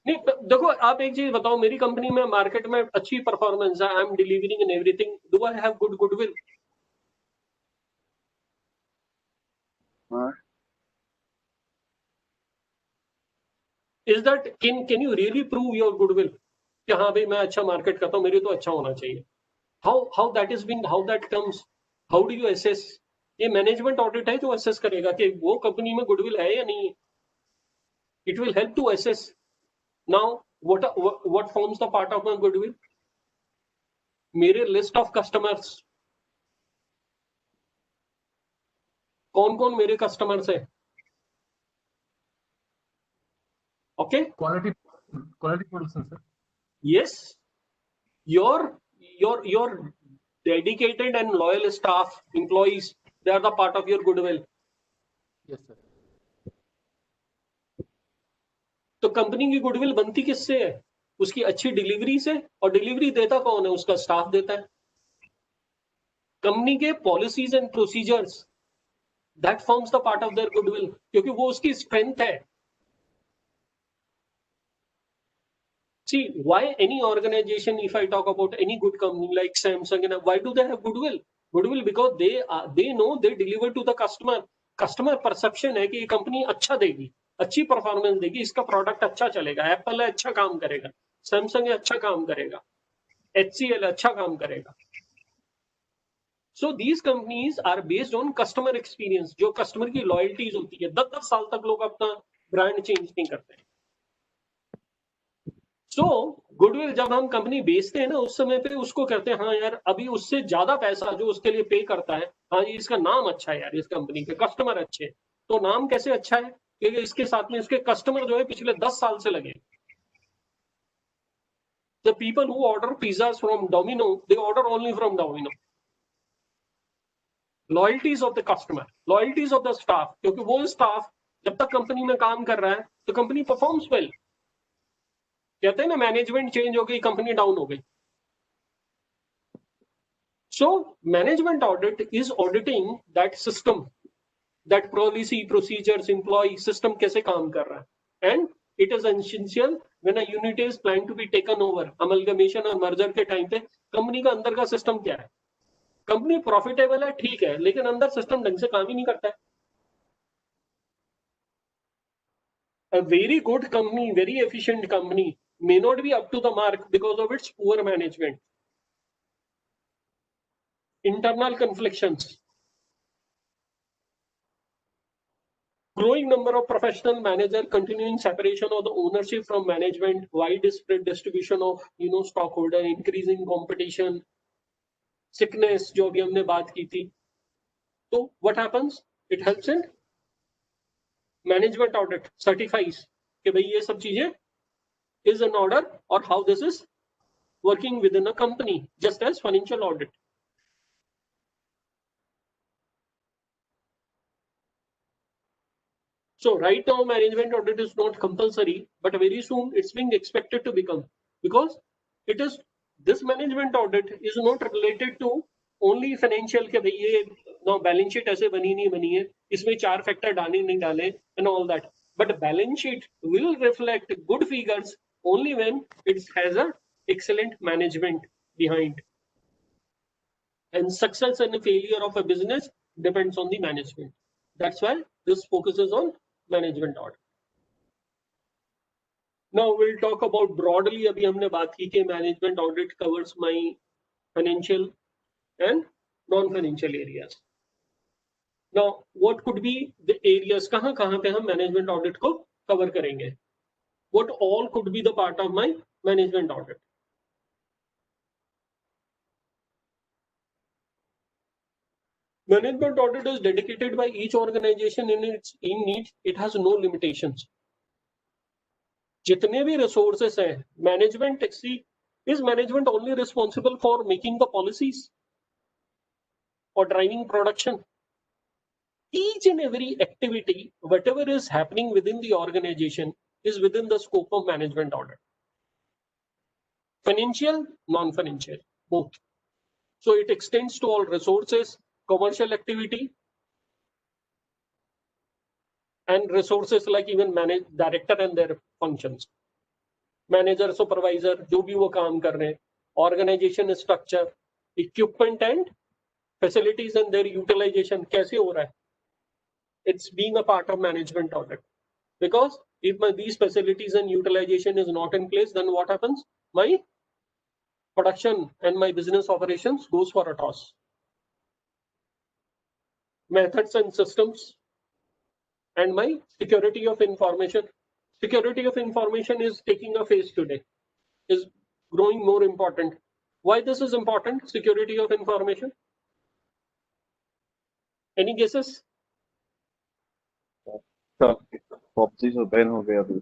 Speaker 1: नहीं, देखो आप एक चीज बताओ, मेरी कंपनी में मार्केट में अच्छी परफॉर्मेंस है, I am delivering in everything, do I have good goodwill? Is that can you really prove your goodwill कि हाँ भाई मैं अच्छा मार्केट करता हूँ, मेरे तो अच्छा होना चाहिए? How that is been, how that comes, how do you assess? ये मैनेजमेंट ऑडिट है जो असेस करेगा कि वो कंपनी में गुडविल है या नहीं है। It will help to assess. Now what forms the part of my goodwill? मेरे लिस्ट ऑफ कस्टमर्स, कौन कौन मेरे कस्टमर्स है? Okay,
Speaker 2: quality production sir.
Speaker 1: yes, your dedicated and loyal staff, employees, they are the part of your goodwill.
Speaker 2: Yes sir.
Speaker 1: तो company की goodwill बनती किससे है? उसकी अच्छी डिलीवरी से, और डिलीवरी देता कौन है? उसका स्टाफ देता है। कंपनी के policies and procedures, that forms the part of their goodwill, क्योंकि वो उसकी स्ट्रेंथ है। See, why any organization, if I talk about any good company like Samsung, why do they have goodwill? Goodwill because they know they deliver to the customer. Customer perception है कि ये company अच्छा देगी, अच्छी performance देगी, इसका product अच्छा चलेगा। एप्पल है अच्छा काम करेगा, सैमसंग है अच्छा काम करेगा, HCL अच्छा काम करेगा। So these companies are based on customer experience, जो कस्टमर की लॉयल्टीज होती है। 10-10 साल तक लोग अपना ब्रांड चेंज नहीं करते। So गुडविल जब हम कंपनी बेचते हैं ना, उस समय पे उसको कहते हैं हाँ यार अभी उससे ज्यादा पैसा जो उसके लिए पे करता है, हाँ ये इसका नाम अच्छा है यार, इस कंपनी के कस्टमर अच्छे। तो नाम कैसे अच्छा है? क्योंकि इसके साथ में इसके कस्टमर जो है पिछले 10 साल से लगे। The people who order pizzas from Domino, they order only from Domino. Loyalties of the customer, loyalties of the staff, क्योंकि वो स्टाफ जब तक कंपनी में काम कर रहा है तो कंपनी परफॉर्म्स वेल। कहते हैं ना मैनेजमेंट चेंज हो गई, कंपनी डाउन हो गई। So management audit is auditing that system, that policy, procedures, employee system कैसे काम कर रहा है। And it is essential when a unit is planned to be taken over, amalgamation और merger के टाइम पे कंपनी का अंदर का सिस्टम क्या है। कंपनी प्रॉफिटेबल है ठीक है, लेकिन अंदर सिस्टम ढंग से काम ही नहीं करता है। A very good company, very efficient company may not be up to the mark because of its poor management. Internal conflicts. Growing number of professional manager, continuing separation of the ownership from management, widespread distribution of stockholder, increasing competition, sickness जो अभी हमने बात की थी। तो what happens? It helps in management audit, certifies कि भाई ये सब चीजें is in order or how this is working within a company, just as financial audit. So right now management audit is not compulsory, but very soon it's being expected to become, because it is, this management audit is not related to only financial के भाई ये now balance sheet ऐसे बनी नहीं बनी है, इसमें 4 factor डाले नहीं डाले and all that, but balance sheet will reflect good figures only when it has a excellent management behind, and success and failure of a business depends on the management. That's why this focuses on management audit. Now we'll talk about broadly, अभी हमने बात की कि management audit covers my financial and non-financial areas. Now what could be the areas, कहाँ कहाँ पे हम management audit को cover करेंगे? What all could be the part of my management audit? Management audit is dedicated by each organization in its in need. It has no limitations. जितने भी resources हैं, management is management only responsible for making the policies or driving production? Each and every activity, whatever is happening within the organization, is within the scope of management audit. Financial, non-financial, both. So it extends to all resources, commercial activity, and resources like even manage director and their functions, manager, supervisor, जो भी वो काम कर रहे हैं, organization structure, equipment and facilities and their utilization कैसे हो रहा है. It's being a part of management audit, because if these facilities and utilization is not in place, then what happens? My production and my business operations goes for a toss. Methods and systems, and my security of information. Security of information is taking a phase today, is growing more important. Why this is important? Security of information. Any guesses?
Speaker 3: PUBG से ban हो गया अभी।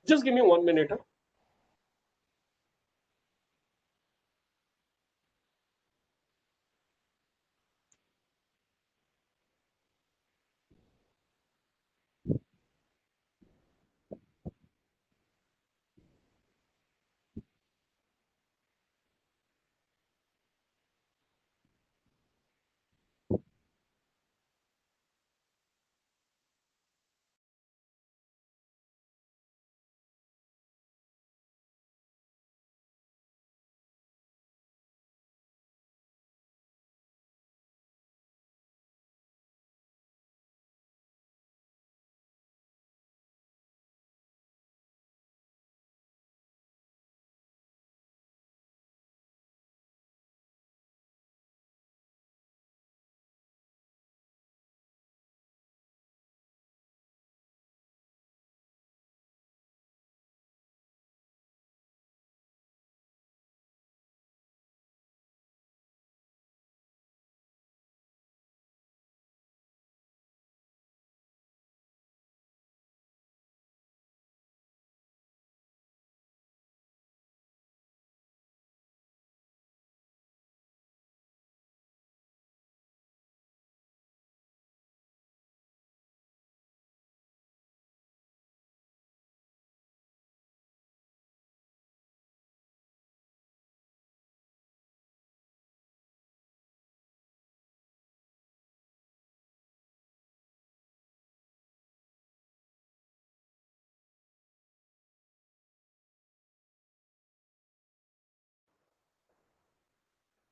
Speaker 1: Just give me 1 minute. Huh?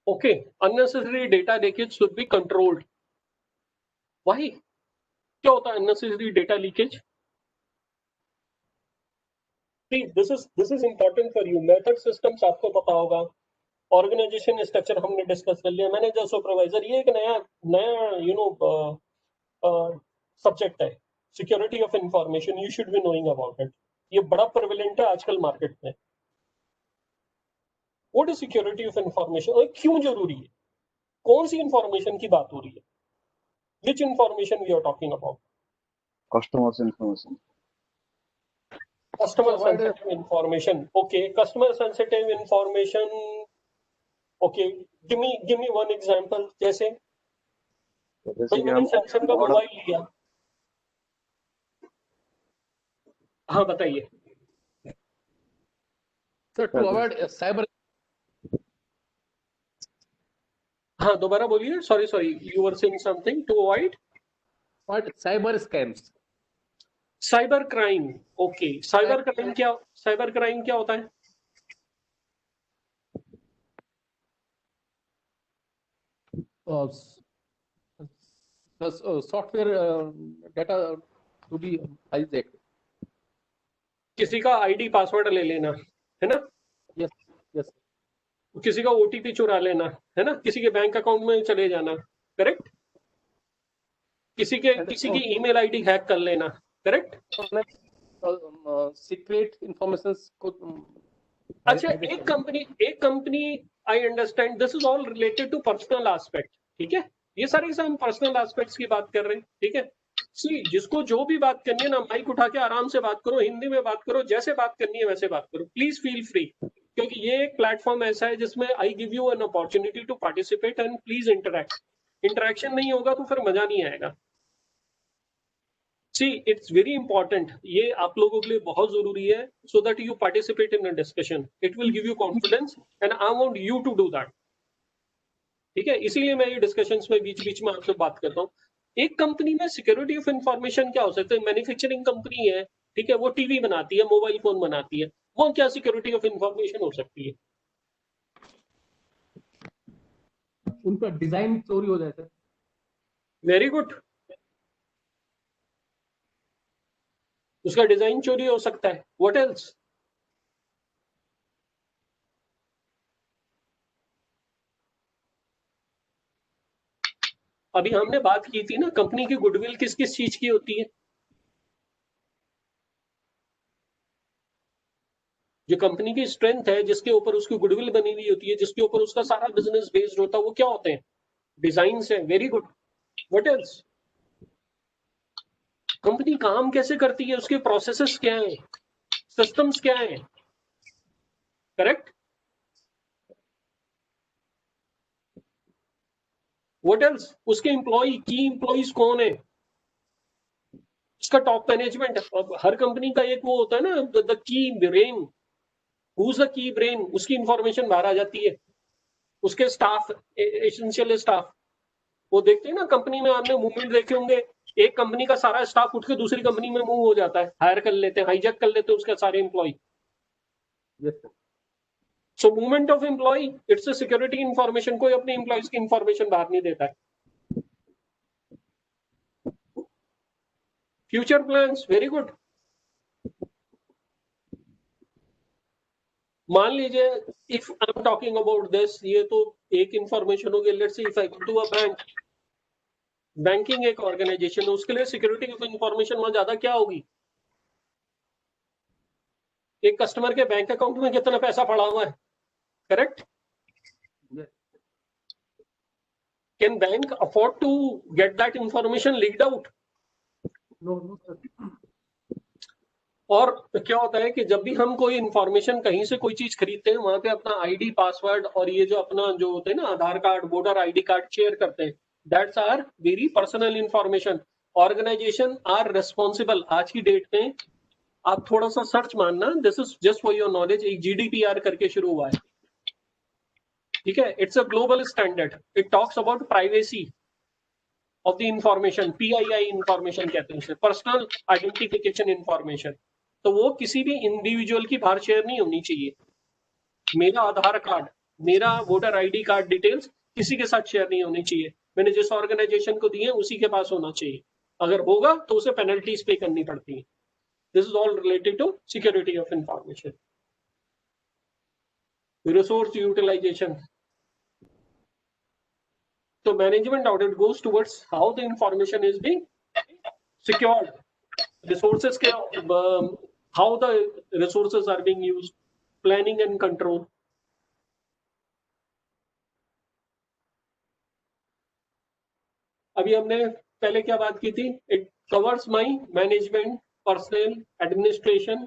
Speaker 1: Okay, unnecessary data leakage should be controlled. Why? क्या होता है unnecessary data leakage? See, this is important for you. Method systems आपको पता होगा. Organization structure हमने डिस्कस कर लिया. मैनेजर सुपरवाइजर ये एक नया सब्जेक्ट है. Security of information you should be knowing about it. ये बड़ा प्रेवलेंट है आजकल मार्केट में. What is security of information और क्यों जरूरी है? कौन सी इंफॉर्मेशन की बात हो रही है? Which information we are talking about?
Speaker 3: Customers information.
Speaker 1: Customer sensitive information. Okay, customer sensitive information. Okay, give me one example. जैसे
Speaker 3: जैसे कि
Speaker 1: मैंने
Speaker 3: हम
Speaker 1: सैमसंग का मोबाइल लिया. हाँ बताइए.
Speaker 2: Sir, to avoid cyber,
Speaker 1: हाँ दोबारा बोलिए. Sorry, you were saying something. To avoid
Speaker 2: cyber scams.
Speaker 1: Cyber crime. Okay, cyber crime क्या होता है?
Speaker 2: Software data to be hijacked.
Speaker 1: किसी का आईडी पासवर्ड ले लेना है ना.
Speaker 2: Yes.
Speaker 1: किसी का ओटीपी चुरा लेना है ना. किसी के बैंक अकाउंट में चले जाना. करेक्ट. किसी की ईमेल आईडी हैक कर लेना. करेक्ट.
Speaker 2: Secret informations को.
Speaker 1: अच्छा, एक company I understand this is all related to personal aspect. ठीक है, ये सारे हम पर्सनल एस्पेक्ट्स की बात कर रहे हैं. ठीक है. सी, जिसको जो भी बात करनी है ना, माइक उठा के आराम से बात करो, हिंदी में बात करो, जैसे बात करनी है वैसे बात करो. प्लीज फील फ्री, क्योंकि ये एक प्लेटफॉर्म ऐसा है जिसमें I give you an opportunity to participate and please interact. Interaction नहीं होगा तो फिर मजा नहीं आएगा. See, it's very important. ये आप लोगों के लिए बहुत जरूरी है, so that you participate in a discussion. It will give you confidence and I want you to do that. ठीक है, इसीलिए मैं ये डिस्कशंस में बीच में आपसे बात करता हूँ. एक कंपनी में सिक्योरिटी ऑफ इंफॉर्मेशन क्या हो सकता है? मैन्युफैक्चरिंग कंपनी है, ठीक है, वो टीवी बनाती है, मोबाइल फोन बनाती है, वो क्या सिक्योरिटी ऑफ इंफॉर्मेशन हो सकती है?
Speaker 2: उनका डिजाइन चोरी हो जाता है.
Speaker 1: Very good. उसका डिजाइन चोरी हो सकता है. What else? अभी हमने बात की थी ना, कंपनी की गुडविल किस किस चीज की होती है? जो कंपनी की स्ट्रेंथ है, जिसके ऊपर उसकी गुडविल बनी हुई होती है, जिसके ऊपर उसका सारा बिजनेस बेस्ड होता है, वो क्या होते हैं? डिजाइन है. Very good. What else? Company काम कैसे करती है, उसके प्रोसेसेस क्या है, सिस्टम्स क्या है. करेक्ट. What else? उसके की एम्प्लॉइज कौन है, उसका टॉप मैनेजमेंट. हर कंपनी का एक वो होता है ना, the key brain. Who is the key brain? उसकी इंफॉर्मेशन बाहर आ जाती है. उसके स्टाफ, एसेंशियल स्टाफ, वो देखते हैं ना कंपनी में. आपने मूवमेंट देखे होंगे, एक कंपनी का सारा स्टाफ उठ के दूसरी कंपनी में मूव हो जाता है, हायर कर लेते हैं, हाईजैक कर लेते हैं उसके सारे employ. So movement of employ, it's a security information. कोई अपने एम्प्लॉयज की इंफॉर्मेशन बाहर नहीं देता है. Future plans. Very good. मान लीजिए, if I am talking about this, ये तो एक इंफॉर्मेशन हो गई. Let's see if I go to a bank. Banking एक ऑर्गेनाइजेशन है, उसके लिए सिक्योरिटी ऑफ इंफॉर्मेशन वहां ज्यादा क्या होगी? एक कस्टमर के बैंक अकाउंट में कितना पैसा पड़ा हुआ है. Correct. Can bank afford to get that information leaked out?
Speaker 2: No, sir.
Speaker 1: और क्या होता है कि जब भी हम कोई इंफॉर्मेशन कहीं से कोई चीज खरीदते हैं, वहां पे अपना आईडी, पासवर्ड और ये जो अपना जो होते हैं ना, Aadhaar card, voter ID card share करते हैं. That's are very personal information. Organization are responsible. आज की डेट में आप थोड़ा सा सर्च मानना, this is just for your knowledge. एक GDPR करके शुरू हुआ है. ठीक है, it's a global standard. It talks about privacy of the information. PII information कहते हैं उसे, पर्सनल आइडेंटिफिकेशन इंफॉर्मेशन. तो वो किसी भी इंडिविजुअल की बाहर शेयर नहीं होनी चाहिए. मेरा आधार कार्ड मेरा वोटर आईडी कार्ड डिटेल्स किसी के साथ शेयर नहीं होनी चाहिए, मैंने जिस ऑर्गेनाइजेशन को दी है उसी के पास होना चाहिए, अगर होगा तो उसे पेनल्टीज पे करनी पड़ती है। This is all related to security of information. Resource utilisation, so management audit goes towards how the information is being secured, resources के how the resources are being used, planning and control. अभी हमने पहले क्या बात की थी, it covers my management, personnel, administration,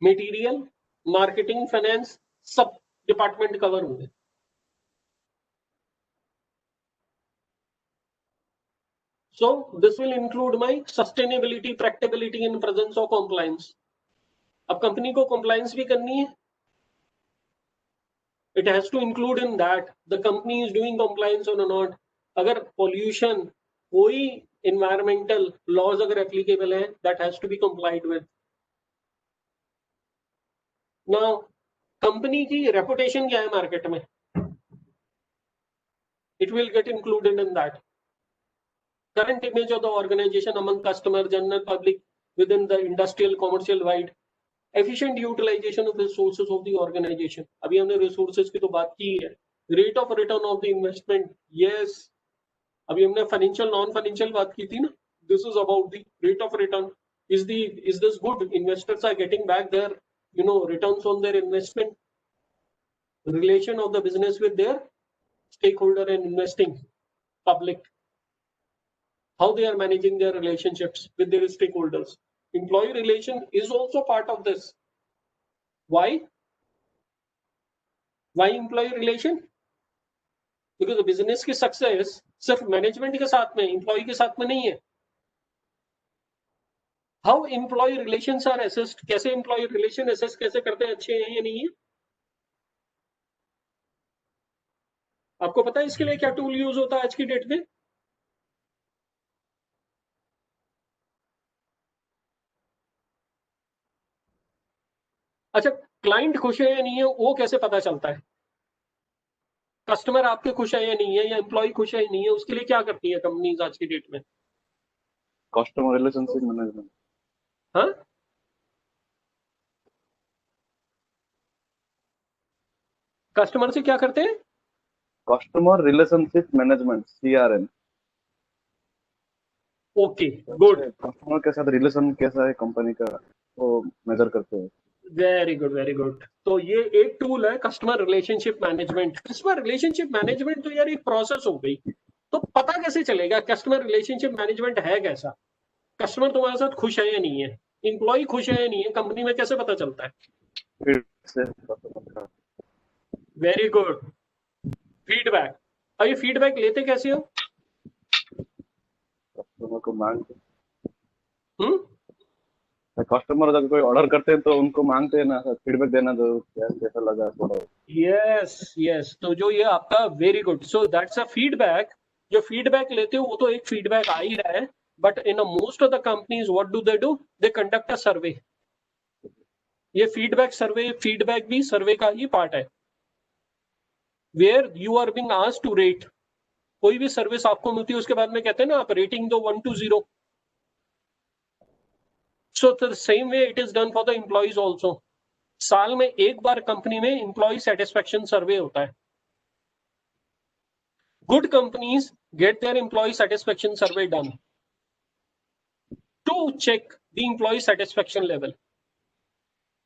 Speaker 1: material, marketing, finance, सब department cover होंगे। So this will include my sustainability, practicability in presence of compliance. अब कंपनी को compliance भी करनी है, it has to include in that the company is doing compliance or not. अगर pollution, कोई environmental laws अगर applicable है, that has to be complied with. Now company की reputation क्या है मार्केट में, it will get included in that. Current image of the organization among customer, general public, within the industrial, commercial wide, efficient utilization of the resources of the organization. अभी हमने resources की तो बात की है, rate of return of the investment, yes. अभी हमने financial, non-financial बात की थी ना, this is about the rate of return. Is this good? Investors are getting back their, returns on their investment. Relation of the business with their stakeholder and investing public. How they are managing their relationships with their stakeholders. Employee relation is also part of this. Why? Why employee relation? Because the business की success सिर्फ management के साथ में, employee के साथ में नहीं है. How employee relations are assessed? कैसे employee relation assess कैसे करते हैं, अच्छे हैं या नहीं है? आपको पता है इसके लिए क्या टूल यूज होता है आज की डेट में? अच्छा, क्लाइंट खुश है या नहीं है वो कैसे पता चलता है? कस्टमर आपके खुश है या नहीं है, या एम्प्लॉय खुश है या नहीं है, उसके लिए क्या करती है कंपनीज आज की डेट में?
Speaker 3: Customer relationship management.
Speaker 1: हाँ, कस्टमर से क्या करते हैं?
Speaker 3: Customer relationship management, CRM।
Speaker 1: Okay, good.
Speaker 3: Customer के साथ रिलेशन कैसा है कंपनी का, वो मेजर करते हैं।
Speaker 1: Very good, very good. तो ये एक टूल है customer relationship management. Customer relationship management तो यार एक प्रोसेस हो गई, तो पता कैसे चलेगा कस्टमर रिलेशनशिप मैनेजमेंट है कैसा? कस्टमर तुम्हारे साथ खुश है या नहीं है, एम्प्लॉय खुश है या नहीं है, कंपनी में कैसे पता चलता है? Very good, feedback. अब ये फीडबैक लेते कैसे हो?
Speaker 3: कस्टमर को मांगते, कस्टमर जब कोई ऑर्डर करते हैं तो उनको मांगते हैं ना फीडबैक देना, तो कैसा लगा थोड़ा।
Speaker 1: यस यस, तो जो ये आपका very good, so that's a feedback. जो फीडबैक लेते हो वो तो एक फीडबैक आ ही रहा है, but in most of the companies what do they conduct a survey. ये फीडबैक सर्वे, फीडबैक भी सर्वे का ही पार्ट है, where you are being asked to rate. कोई भी सर्विस आपको मिलती है उसके बाद में कहते हैं ना आप रेटिंग दो 1 to 0। So the same way it is done for the employees also. साल में एक बार कंपनी में एम्प्लॉय सेटिस्फेक्शन सर्वे होता है। Good companies get their employ satisfaction survey done to check the employ satisfaction level,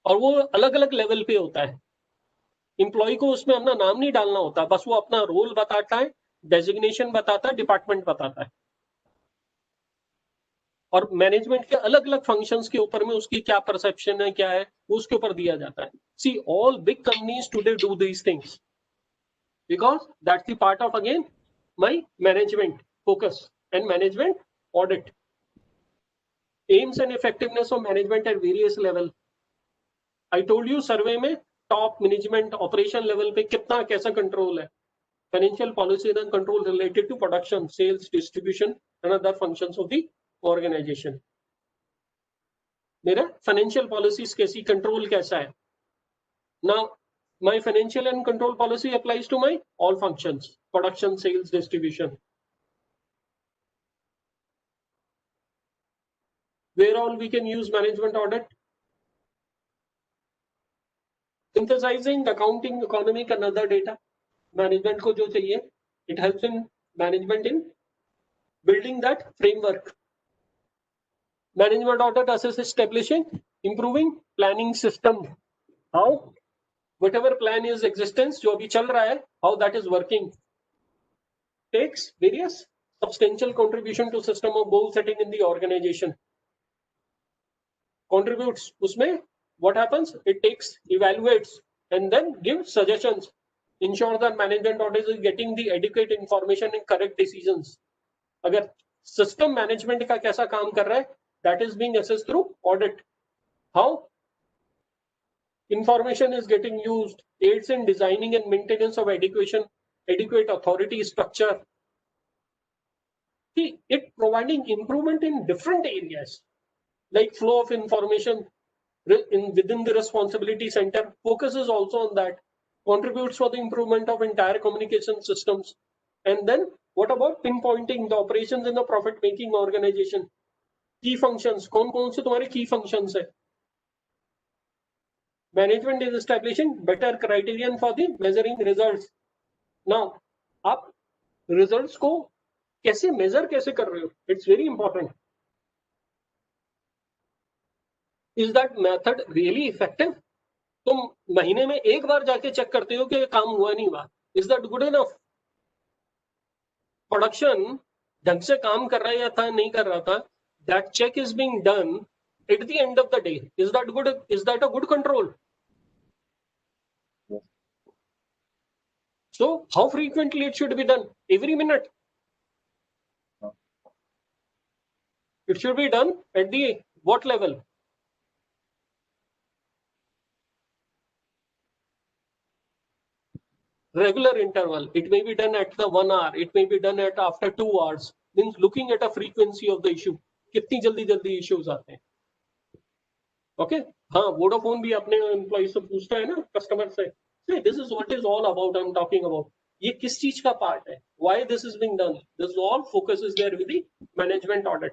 Speaker 1: और वो अलग अलग लेवल पे होता है। एम्प्लॉय को उसमें अपना नाम नहीं डालना होता, बस वो अपना रोल बताता है, डेजिग्नेशन बताता है, डिपार्टमेंट बताता है, और मैनेजमेंट के अलग अलग फंक्शंस के ऊपर में उसकी क्या परसेप्शन है, क्या है, वो उसके ऊपर दिया जाता है। See all big companies today do these things because that's the part of again my management focus and management audit. Aims and effectiveness of management at various level. I told you survey में top management operation level पे कितना कैसा control है, financial policy and control related to production, sales, distribution and other functions of the organisation. मेरा financial policies कैसी, control कैसा है ना, my financial and control policy applies to my all functions, production, sales, distribution. Where all we can use management audit? Synthesizing accounting, economic and other data. Management को जो चाहिए, it helps in management in building that framework. Management audit assists establishing, improving planning system. How? Whatever plan is existence, जो अभी चल रहा है, how that is working. Takes various substantial contribution to system of goal setting in the organization. Contributes उसमें what happens? It takes, evaluates and then gives suggestions. Ensure that management audit is getting the adequate information and correct decisions. अगर system management का कैसा काम कर रहा है, that is being assessed through audit. How? Information is getting used, aids in designing and maintenance of adequate authority structure. See, it providing improvement in different areas, like flow of information within the responsibility center, focuses also on that, contributes for the improvement of entire communication systems. And then what about pinpointing the operations in the profit making organization? Key functions, कौन से तुम्हारे key functions है? Management is establishing better criterion for the measuring results. Now, आप results को कैसे measure कैसे कर रहे हो? It's very important. Is that method really effective? तुम महीने में एक बार जाके चेक करते हो कि काम हुआ नहीं हुआ. Is that good enough? Production ढंग से काम कर रहा है या था नहीं कर रहा था? That check is being done at the end of the day. Is that good? Is that a good control?
Speaker 3: Yes.
Speaker 1: So how frequently it should be done? Every minute.
Speaker 3: No.
Speaker 1: It should be done at the what level? Regular interval. It may be done at the 1 hour. It may be done at after 2 hours. Means looking at a frequency of the issue. कितनी जल्दी issues आते हैं. Okay? हाँ, Vodafone भी अपने employees से पूछता है ना, customer से. See, this is what is all about. I'm talking about. ये किस चीज का part है? Why this is being done? This all focus is there with the management audit.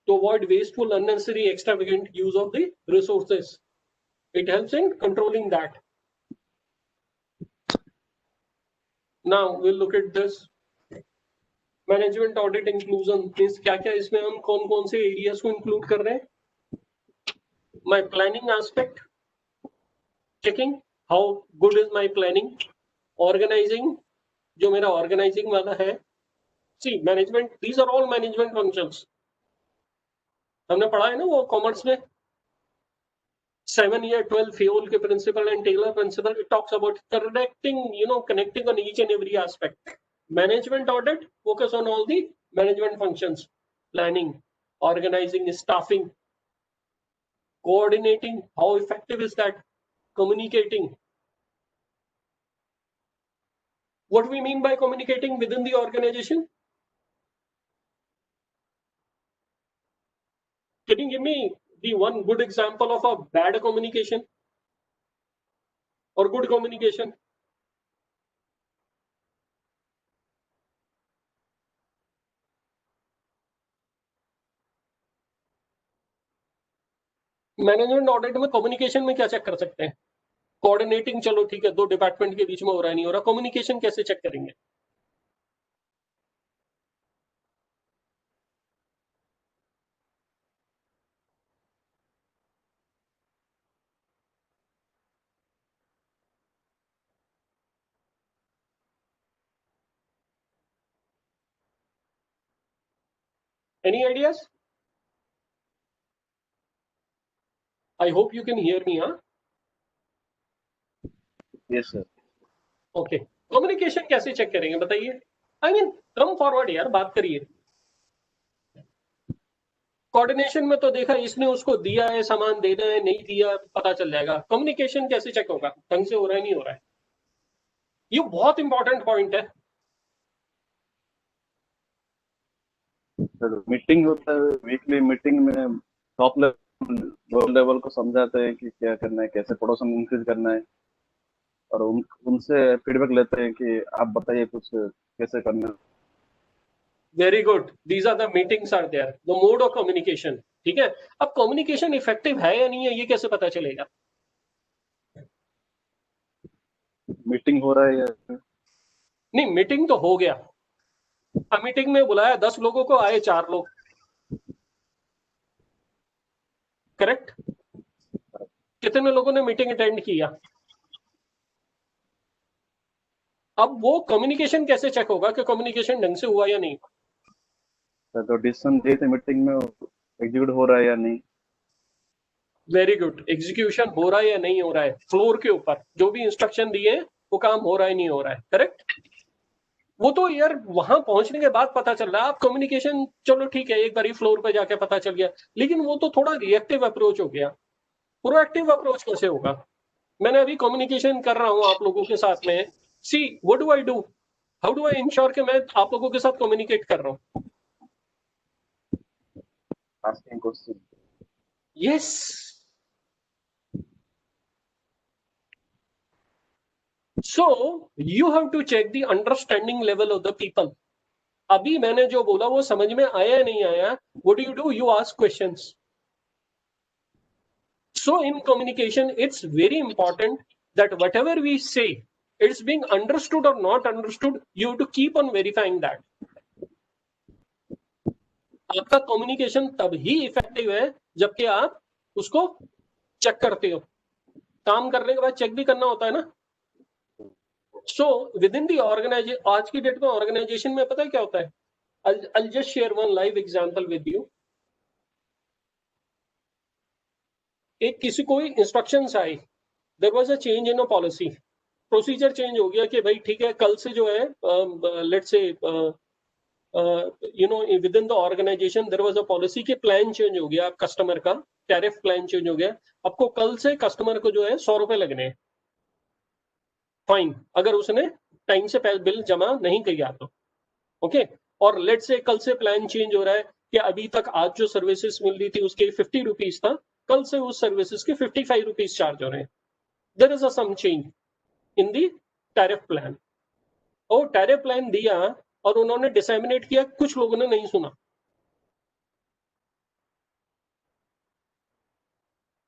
Speaker 1: To avoid wasteful, unnecessary, extravagant use of the resources. It helps in controlling that. Now we'll look at this. Management audit inclusion means क्या इसमें हम कौन से areas को include कर रहे हैं? My planning aspect, checking how good is my planning, organizing, जो मेरा organizing वाला है. See, management, these are all management functions. हमने पढ़ा है ना वो कॉमर्स में 7 year 12 Fayol के principle and Taylor principle. It talks about connecting on each and every aspect. Management audit focus on all the management functions: planning, organizing, staffing, coordinating. How effective is that? Communicating. What do we mean by communicating within the organization? Can you give me the one good example of a bad communication or good communication? Management audit में communication में क्या check कर सकते हैं? Coordinating, चलो ठीक है, 2 department के बीच में हो रहा नहीं हो रहा, कम्युनिकेशन कैसे चेक करेंगे? Any ideas? I hope you can hear me, huh?
Speaker 3: Yes, sir.
Speaker 1: Okay. Communication कैसे चेक करेंगे बताइए? I mean, कम फॉरवर्ड यार, बात करिए. कोऑर्डिनेशन में तो देखा इसने उसको दिया है, सामान देना है, नहीं दिया पता चल जाएगा. कम्युनिकेशन कैसे चेक होगा? ढंग से हो रहा है नहीं हो रहा है? ये बहुत इंपॉर्टेंट पॉइंट है.
Speaker 3: सर मीटिंग होता है, वीकली मीटिंग में टॉप लेवल वो लेवल को समझाते हैं कि क्या करना है, कैसे प्रोडक्शन इंक्रीज करना है, और उनसे फीडबैक लेते हैं कि आप बताइए कुछ कैसे करना है।
Speaker 1: Very good, these are the meetings are there, the mode of communication. ठीक है, अब कम्युनिकेशन इफेक्टिव है या नहीं है ये कैसे पता चलेगा?
Speaker 3: मीटिंग हो रहा है या
Speaker 1: नहीं, मीटिंग तो हो गया, अब मीटिंग में बुलाया 10 लोगों को, आए 4 लोग, करेक्ट? कितने लोगों ने मीटिंग अटेंड किया? अब वो कम्युनिकेशन कैसे चेक होगा कि कम्युनिकेशन ढंग से हुआ या नहीं?
Speaker 3: तो डिसीजन दिए थे मीटिंग में, एग्जीक्यूट हो रहा है या नहीं।
Speaker 1: वेरी गुड, एग्जीक्यूशन हो रहा है या नहीं हो रहा है, फ्लोर के ऊपर जो भी इंस्ट्रक्शन दिए वो काम हो रहा है नहीं हो रहा है, करेक्ट? वो तो यार वहां पहुंचने के बाद पता चल रहा है। आप कम्युनिकेशन चलो ठीक है, एक बार फ्लोर पे जाके पता चल गया, लेकिन वो तो थोड़ा रिएक्टिव अप्रोच हो गया। प्रोएक्टिव अप्रोच कैसे होगा? मैंने अभी कम्युनिकेशन कर रहा हूं आप लोगों के साथ में, see what do I do, how do I ensure कि मैं आप लोगों के साथ कम्युनिकेट कर रहा हूं?
Speaker 3: Asking question.
Speaker 1: Yes, so you have to check the understanding level of the people. अभी मैंने जो बोला वो समझ में आया या नहीं आया? What do you ask questions. So in communication, it's very important that whatever we say, it's being understood or not understood. You have to keep on verifying that. आपका कम्युनिकेशन तब ही इफेक्टिव है जबकि आप उसको चेक करते हो। काम करने के बाद चेक भी करना होता है ना। So with in the organisation, आज की डेट में ऑर्गेनाइजेशन में पता है क्या होता है? I'll just share one live example with you. एक किसी कोई इंस्ट्रक्शंस आई, there was a change in a policy, procedure change हो गया कि भाई ठीक है कल से जो है let's say you know within the organisation there was a policy कि प्लान चेंज हो गया, कस्टमर का टैरिफ प्लान चेंज हो गया, आपको कल से कस्टमर को जो है 100 रुपए लगने हैं फाइन अगर उसने टाइम से बिल जमा नहीं किया तो। ओके, और लेट्स से कल से प्लान चेंज हो रहा है कि अभी तक आज जो सर्विसेज मिल रही थी उसके 50 रुपीज था, कल से उस सर्विसेज के 55 रुपीज चार्ज हो रहे हैं। There is a some change in the tariff plan. और टैरिफ प्लान दिया और उन्होंने डिसेमिनेट किया, कुछ लोगों ने नहीं सुना।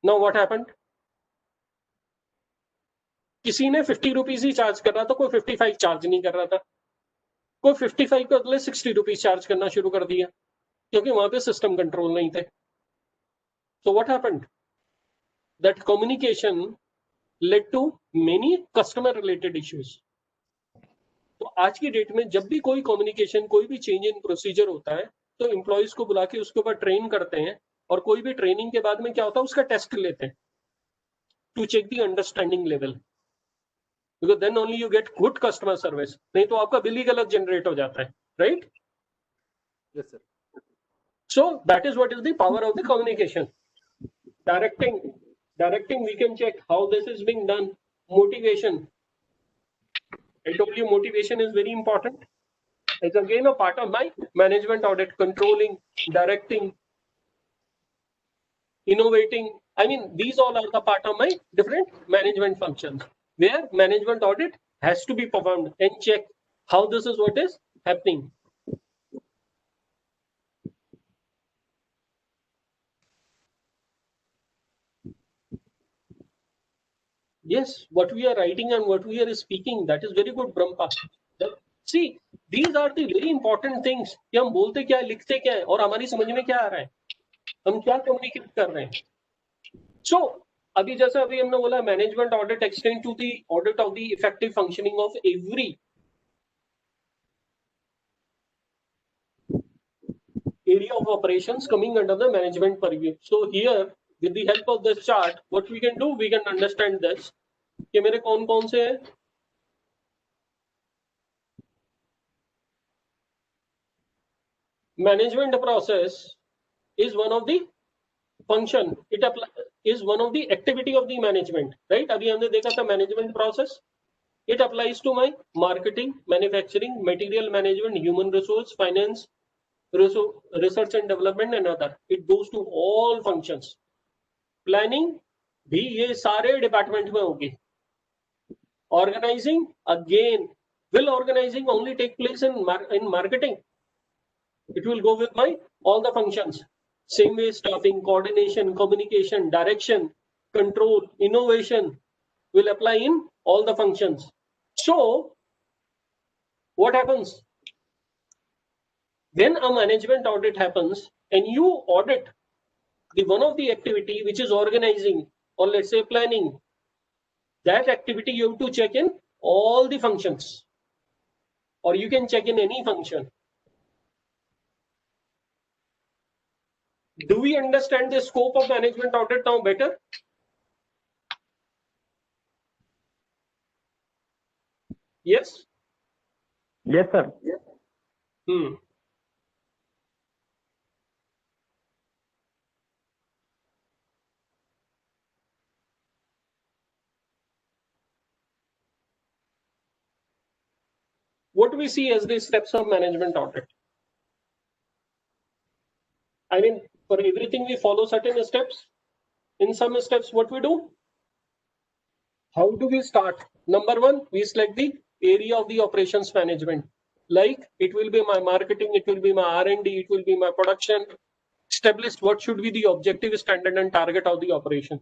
Speaker 1: Now what happened? किसी ने 50 रुपीज ही चार्ज कर रहा था, कोई 55 चार्ज नहीं कर रहा था, कोई 55 के बदले 60 रुपीज चार्ज करना शुरू कर दिया क्योंकि वहां पे सिस्टम कंट्रोल नहीं थे। So what happened? That communication led to many customer related issues. तो आज की डेट में जब भी कोई कम्युनिकेशन, कोई भी चेंज इन प्रोसीजर होता है तो एम्प्लॉयज को बुला के उसके ऊपर ट्रेन करते हैं, और कोई भी ट्रेनिंग के बाद में क्या होता है उसका टेस्ट लेते हैं to check the understanding level, because then only you get good customer service, नहीं तो आपका बिल ही गलत जनरेट हो जाता है, right?
Speaker 2: Yes, sir.
Speaker 1: So that is what is the power of the communication. Directing we can check how this is being done. Motivation, I told you motivation is very important. It's again a part of my management audit. Controlling, directing, innovating, I mean these all are the part of my different management functions where management audit has to be performed and check how this is what is happening. Yes, what we are writing and what we are speaking, that is very good, Brahma. See, these are the very important things कि हम बोलते क्या है, लिखते क्या है, और हमारी समझ में क्या आ रहा है, हम क्या कम्युनिकेट कर रहे हैं। सो अभी जैसा अभी हमने बोला, management audit extend to the audit of the effective functioning of every area of operations coming under the management purview. So here with the help of this chart, what we can do, we can understand this कि मेरे कौन कौन से हैं। Management process is one of the function, it is one of the activity of the management, right? अभी हमने देखा था management process, it applies to my marketing, manufacturing, material management, human resource, finance, research and development, and other. It goes to all functions. Planning भी ये सारे department में होगी. Organizing, again, will organizing only take place in marketing? It will go with my all the functions. Same way, staffing, coordination, communication, direction, control, innovation will apply in all the functions. So what happens? When a management audit happens and you audit the one of the activity which is organizing, or let's say planning, that activity you have to check in all the functions, or you can check in any function. Do we understand the scope of management audit now better? Yes?
Speaker 4: Yes, sir.
Speaker 1: What do we see as the steps of management audit? I mean, for everything we follow certain steps. In some steps, what we do? How do we start? Number one, we select the area of the operations management. Like it will be my marketing, it will be my R&D, it will be my production. Establish what should be the objective, standard and target of the operation.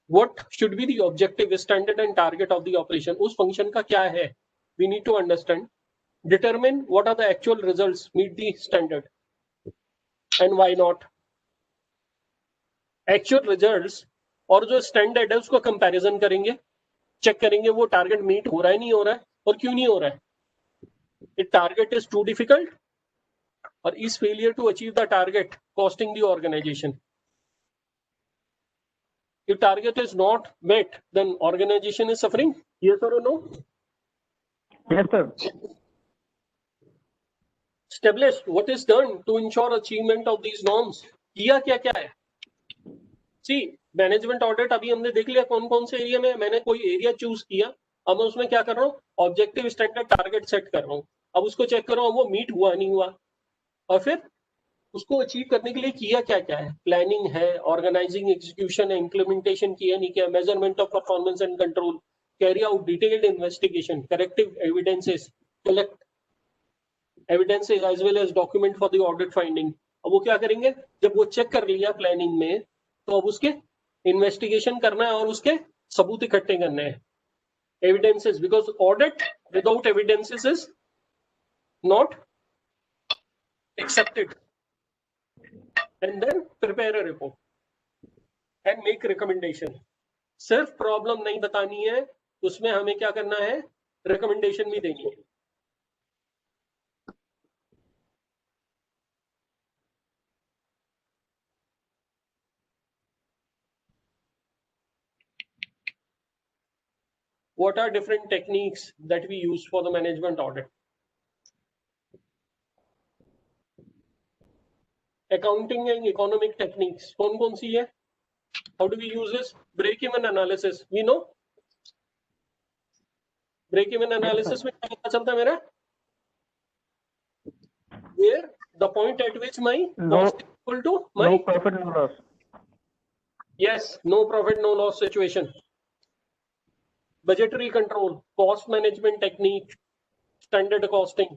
Speaker 1: What should be the objective, standard and target of the operation? उस function का क्या है? We need to understand. Determine what are the actual results meet the standard and why not. Actual results और जो standard है उसको comparison करेंगे, check करेंगे वो target meet हो रहा है नहीं हो रहा है और क्यों नहीं हो रहा है. If target is too difficult or is failure to achieve the target costing the organization. If target is not met, then organization is suffering. Yes or no?
Speaker 4: Yes, sir.
Speaker 1: Establish what is done to ensure achievement of these norms. किया क्या क्या है? See, management audit अभी हमने देख लिया कौन कौन से एरिया में. मैंने कोई एरिया चूज किया, अब मैं उसमें क्या कर रहा हूँ, ऑब्जेक्टिव स्टैंडर्ड टारगेट सेट कर रहा हूँ. अब उसको चेक कर रहा हूँ वो मीट हुआ नहीं हुआ, और फिर उसको अचीव करने के लिए किया क्या क्या है. प्लानिंग है, ऑर्गेनाइजिंग एक्सिक्यूशन है, इम्प्लीमेंटेशन किया नहीं किया, measurement of performance and control, carry out detailed investigation, corrective evidences, collect evidences as well as document for the audit finding. अब वो क्या करेंगे, जब वो चेक कर लिया प्लानिंग में, तो अब उसके इन्वेस्टिगेशन करना है और उसके सबूत इकट्ठे करने हैं. Evidences, because audit without evidences is not accepted. And then prepare a report and make recommendation. सिर्फ प्रॉब्लम नहीं बतानी है, उसमें हमें क्या करना है, रिकमेंडेशन भी देनी है. What are different techniques that we use for the management audit? Accounting and economic techniques कौन कौन सी है? How do we use this? Break-even analysis. We know. Break-even analysis में क्या पता चलता है मेरा? Where the point at which my cost is equal to my
Speaker 4: no profit, no loss.
Speaker 1: Yes, no profit, no loss situation. Budgetary control, cost management technique, standard costing.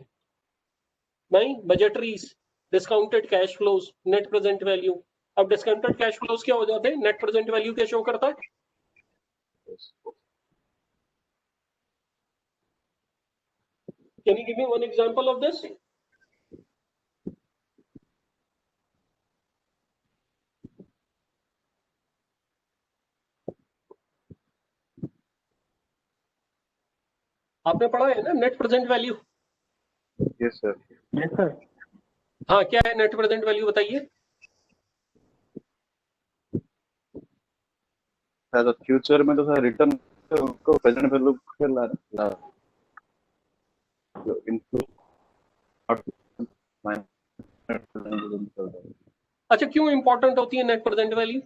Speaker 1: My budgetaries, discounted cash flows, net present value. अब discounted cash flows क्या हो जाते हैं? Net present value क्या show करता है? Can you give me one example of this? आपने पढ़ा है ना net present value?
Speaker 3: Yes sir.
Speaker 4: Yes, sir.
Speaker 1: हाँ, क्या है नेट प्रेजेंट वैल्यू बताइए.
Speaker 3: सर फ्यूचर में तो सर रिटर्न को प्रेजेंट वैल्यू पे ला इनपुट.
Speaker 1: अच्छा, क्यों इंपॉर्टेंट होती है net present value?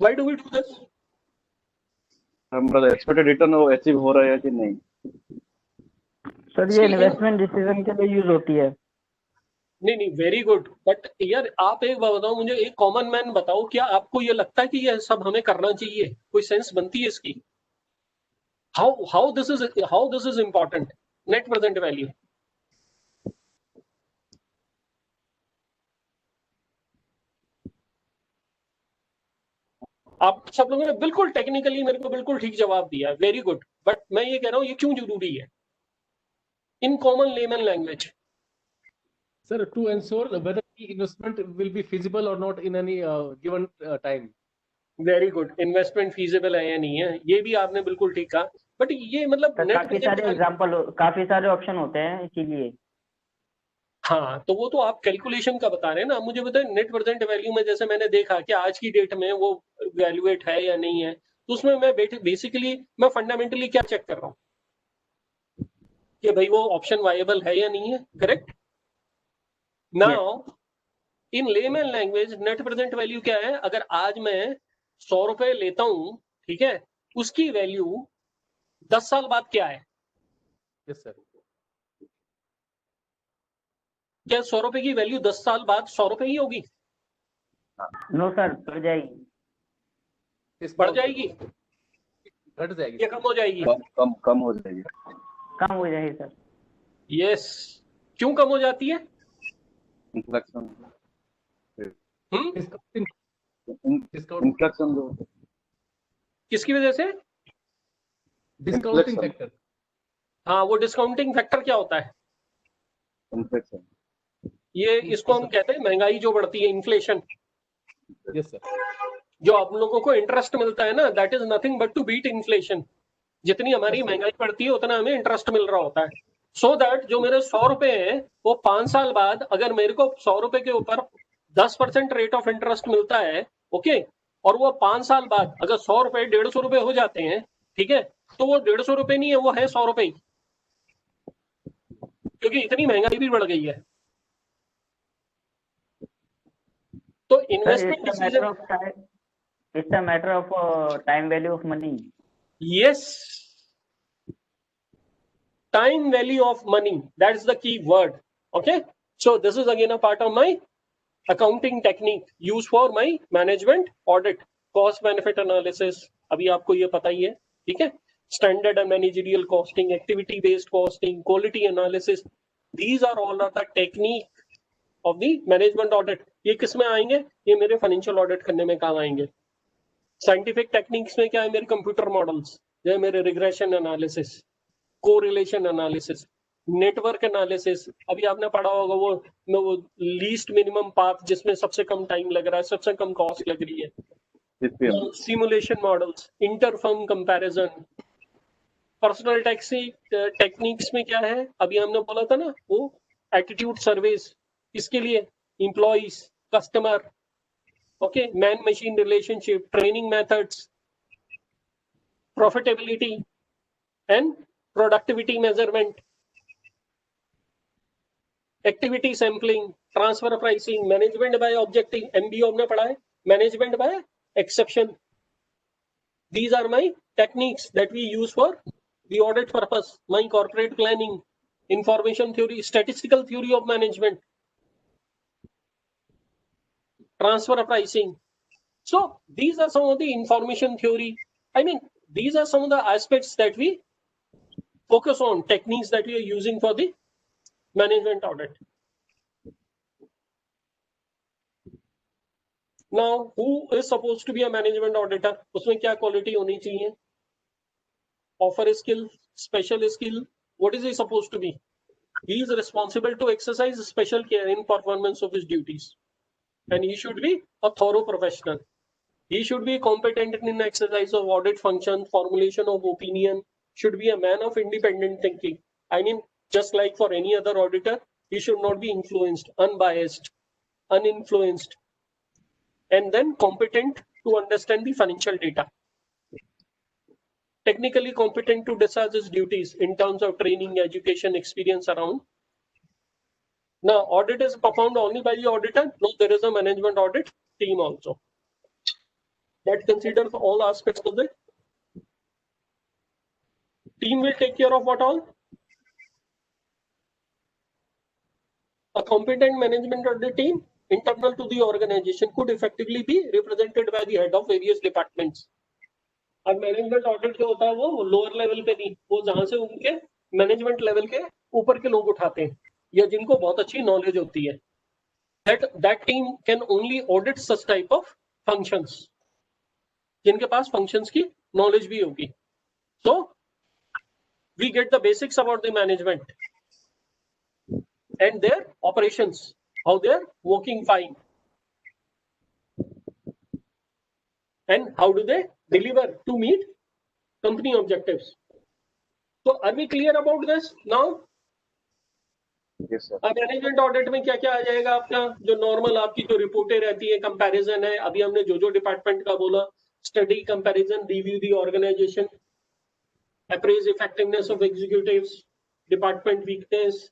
Speaker 1: Why do we do this?
Speaker 3: हमारा एक्सपेक्टेड रिटर्न वो अचीव हो रहा है कि नहीं.
Speaker 4: सर ये इन्वेस्टमेंट डिसीजन के लिए यूज होती है.
Speaker 1: नहीं नहीं, वेरी गुड, बट यार आप एक बात बताओ मुझे, एक कॉमन मैन बताओ, क्या आपको ये लगता है कि ये सब हमें करना चाहिए? कोई सेंस बनती है इसकी? How this is important, net present value? आप सब लोगों ने बिल्कुल टेक्निकली मेरे को बिल्कुल ठीक जवाब दिया, वेरी गुड, बट मैं ये कह रहा हूँ ये क्यों जरूरी है in common layman language?
Speaker 2: Sir, to ensure whether the investment will be feasible or not in any given time.
Speaker 1: Very good, investment feasible है या नहीं है, ये भी आपने बिल्कुल ठीक कहा, बट ये मतलब
Speaker 4: सर
Speaker 1: नेट
Speaker 4: काफी सारे एग्जांपल, काफी सारे ऑप्शन होते हैं इसीलिए।
Speaker 1: हाँ, तो वो तो आप कैलकुलेशन का बता रहे हैं ना, आप मुझे बताएं नेट प्रेजेंट वैल्यू में जैसे मैंने देखा कि आज की डेट में वो वैल्यूएट है या नहीं है, तो उसमें मैं बेसिकली मैं फंडामेंटली क्या चेक कर रहा हूँ कि भाई वो ऑप्शन वायबल है या नहीं है, correct? Now in layman language net present value क्या है? अगर आज मैं 100 रुपए लेता हूँ, ठीक है, उसकी वैल्यू 10 साल बाद क्या है?
Speaker 2: Yes, sir.
Speaker 1: क्या 100 रुपए की वैल्यू 10 साल बाद 100 रुपए ही होगी?
Speaker 4: नो सर, बढ़ जाएगी।
Speaker 1: बढ़ जाएगी?
Speaker 2: घट जाएगी।
Speaker 1: या कम हो जाएगी?
Speaker 3: कम हो जाएगी।
Speaker 4: कम हो जाएगी सर।
Speaker 1: यस, क्यों कम हो जाती है?
Speaker 3: Inflection
Speaker 2: Discounting. Discount.
Speaker 3: इन्फ्लेक्शन जो
Speaker 1: किसकी वजह से?
Speaker 2: Discounting
Speaker 3: Inflation.
Speaker 2: factor.
Speaker 1: हाँ, वो डिस्काउंटिंग फैक्टर क्या होता है?
Speaker 3: इन्फ्लेक्शन
Speaker 1: ये इसको हम कहते हैं महंगाई जो बढ़ती है, इन्फ्लेशन।
Speaker 2: Yes, sir.
Speaker 1: जो आप लोगों को इंटरेस्ट मिलता है ना, that is nothing but to beat inflation. जितनी हमारी महंगाई बढ़ती है उतना हमें इंटरेस्ट मिल रहा होता है, सो दैट जो मेरे 100 रुपए हैं वो 5 साल बाद अगर मेरे को 100 रुपए के ऊपर 10% रेट ऑफ इंटरेस्ट मिलता है, ओके, और वो 5 साल बाद अगर 100 रुपए 150 रुपए हो जाते हैं, ठीक है, तो वो 150 रुपए नहीं है, वो है 100 रुपए ही, क्योंकि इतनी महंगाई भी बढ़ गई है। तो investment decision,
Speaker 4: it's a matter of time value of money.
Speaker 1: yes, time value of money, that's the key word. Okay, so this is again a part of my accounting technique used for my management audit, cost benefit analysis, अभी आपको ये पता ही है, ठीक है, standard and managerial costing, activity based costing, quality analysis, these are all of the technique of the management audit. ये किस में आएंगे? ये मेरे फाइनेंशियल ऑडिट करने में काम आएंगे। साइंटिफिक टेक्निक्स में क्या है? मेरे कंप्यूटर मॉडल्स, जो है मेरे regression analysis, correlation analysis, network analysis, अभी आपने पढ़ा होगा वो लीस्ट मिनिमम पाथ जिसमें सबसे कम टाइम लग रहा है, सबसे कम कॉस्ट लग रही है, simulation models, interfirm comparison, personal techniques में क्या है? अभी हमने बोला था ना, वो एटीट्यूड सर्वेस, इसके लिए employees, customer, okay, man machine relationship, training methods, profitability and productivity measurement, activity sampling, transfer pricing, management by objective, MBO हमने पढ़ा है, management by exception. These are my techniques that we use for the audit purpose. My corporate planning, information theory, statistical theory of management, transfer pricing. So these are some of the information theory. I mean, these are some of the aspects that we focus on, techniques that we are using for the management audit. Now, who is supposed to be a management auditor? उसमें क्या quality होनी चाहिए? Offer skill, special skill. What is he supposed to be? He is responsible to exercise special care in performance of his duties, and he should be a thorough professional. He should be competent in exercise of audit function, formulation of opinion, should be a man of independent thinking. I mean, just like for any other auditor, he should not be influenced, unbiased, uninfluenced, and then competent to understand the financial data. Technically competent to discharge his duties in terms of training, education, experience around. Now, audit is performed only by the auditor. No, there is a management audit team also that considers all aspects of the team. Will take care of what all? A competent management audit team internal to the organization could effectively be represented by the head of various departments. अब management audit जो होता है वो lower level पे नहीं, वो जहां से उनके मैनेजमेंट लेवल के ऊपर के लोग उठाते हैं या जिनको बहुत अच्छी नॉलेज होती है. That team can only audit such type of functions, जिनके पास functions की knowledge भी होगी. So we get the basics about the management and their operations, how they are working fine, and how do they deliver to meet company objectives. So are we clear about this now?
Speaker 3: Yes, sir.
Speaker 1: अब management audit में क्या क्या आ जाएगा आपका, जो normal आपकी जो रिपोर्टें रहती है, कंपैरिजन है, अभी हमने जो डिपार्टमेंट का बोला, study, comparison, review the organisation, appraise effectiveness of executives, department weakness.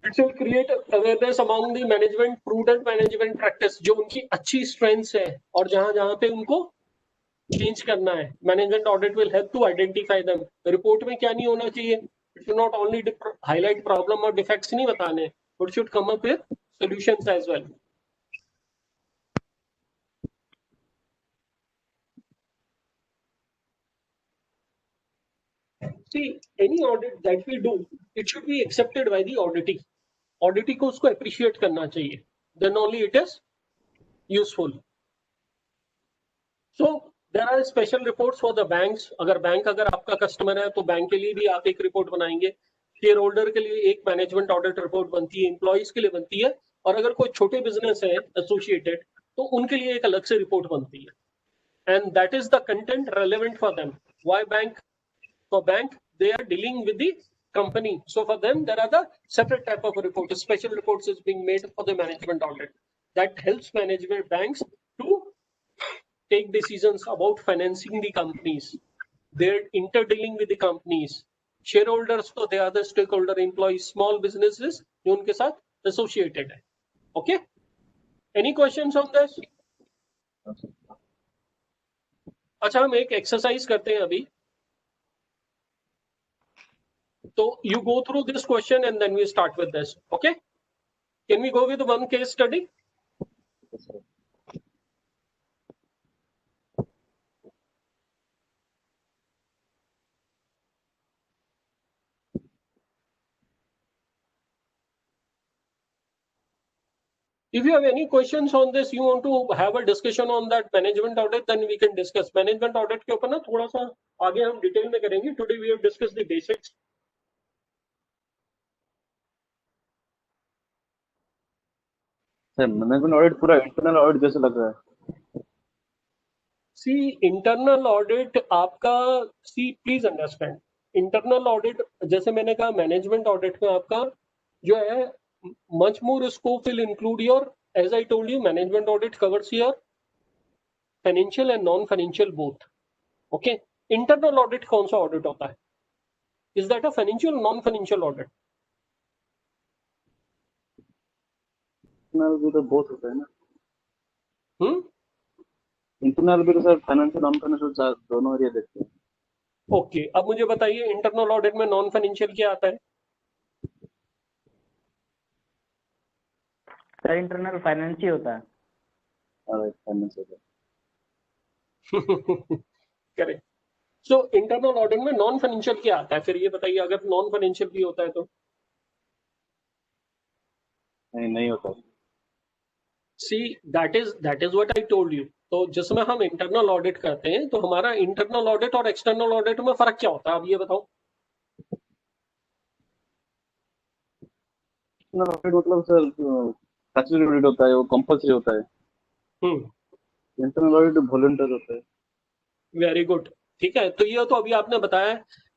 Speaker 1: It will create awareness among the management, prudent management practice, जो उनकी अच्छी स्ट्रेंथ्स है और जहां पे उनको चेंज करना है. Management audit will help to identify them. Report में क्या नहीं होना चाहिए, it should not only highlight problem और डिफेक्ट्स नहीं बताने, it should come up with solutions as well. See, any audit that we do, it should be accepted by the auditee. Auditee को उसको appreciate करना चाहिए, then only it is useful. So there are special reports for the banks. अगर आपका customer है तो bank के लिए भी आप एक रिपोर्ट बनाएंगे, शेयर होल्डर के लिए एक मैनेजमेंट ऑडिट रिपोर्ट बनती है, एम्प्लॉइज के लिए बनती है, और अगर कोई छोटे बिजनेस है एसोसिएटेड तो उनके लिए एक अलग से रिपोर्ट बनती है. And that is the content relevant for them. Why bank? For bank, they are dealing with the company, so for them there are the separate type of report. Special reports is being made for the management audit that helps management banks to take decisions about financing the companies. They're interdealing with the companies. Shareholders, so they are the stakeholder, employees, small businesses जो उनके साथ associated है. Okay, any questions on this? अच्छा, हम एक exercise करते हैं अभी. So you go through this question and then we start with this. Okay, can we go with one case study?
Speaker 3: Yes, sir.
Speaker 1: If you have any questions on this, you want to have a discussion on that management audit, then we can discuss. Management audit के ऊपर ना थोड़ा सा आगे हम detail में करेंगे. Today we have discussed the basics.
Speaker 3: Sir management audit पूरा इंटरनल ऑडिट जैसे लग रहा है.
Speaker 1: See, internal audit आपका, see please understand, internal audit जैसे मैंने कहा management audit में आपका जो है much more scope will include your, as I told you, management audit covers your financial and non-financial both. Okay, internal audit कौन सा audit होता है? Is that a financial or non-financial audit?
Speaker 3: Internal भी तो बहुत होता है ना.
Speaker 1: Hmm?
Speaker 3: इंटरनल भी तो सर फाइनेंशियल नॉन फाइनेंशियल दोनों एरिया देखते हैं.
Speaker 1: ओके, अब मुझे बताइए इंटरनल ऑडिट में नॉन फाइनेंशियल क्या आता है?
Speaker 4: सर इंटरनल फाइनेंस ही होता है.
Speaker 3: Financial
Speaker 1: correct. So internal audit में नॉन फाइनेंशियल क्या आता है? फिर ये बताइए, अगर नॉन फाइनेंशियल भी होता है तो.
Speaker 3: नहीं होता.
Speaker 1: See that is what I told you. तो जिसमें हम इंटरनल ऑडिट करते हैं तो हमारा इंटरनल ऑडिट और एक्सटर्नल ऑडिट में फर्क क्या होता है, आप ये बताओ.
Speaker 3: इंटरनल ऑडिट मतलब सर स्टैट्यूटरी ऑडिट होता है, वो कंपल्सरी होता है. इंटरनल ऑडिट वॉलंटियर होता है.
Speaker 1: वेरी गुड, ठीक है. तो ये तो अभी आपने बताया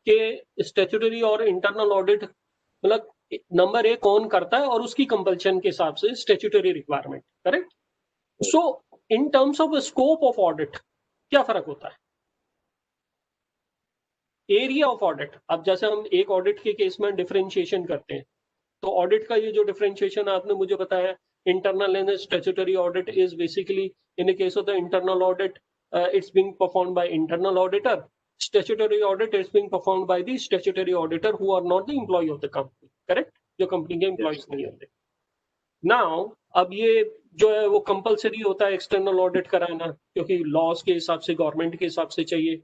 Speaker 1: कि स्टैट्यूटरी और इंटरनल ऑडिट मतलब नंबर एक कौन करता है और उसकी कंपल्शन के हिसाब से statutory requirement. Correct. So in terms of scope of audit क्या फर्क होता है? Area of audit. अब जैसे हम एक ऑडिट के केस में डिफरेंशिएशन करते हैं, तो ऑडिट का ये जो डिफरेंशिएशन आपने मुझे बताया, internal and statutory audit is basically in the case of the internal audit, it's being performed by internal auditor. statutory audit is being performed by the statutory auditor who are not the employee of the company, correct? जो company के employees नहीं होते. Now अब ये जो है वो compulsory होता है एक्सटर्नल ऑडिट कराना, क्योंकि लॉज के हिसाब से, गवर्नमेंट के हिसाब से चाहिए.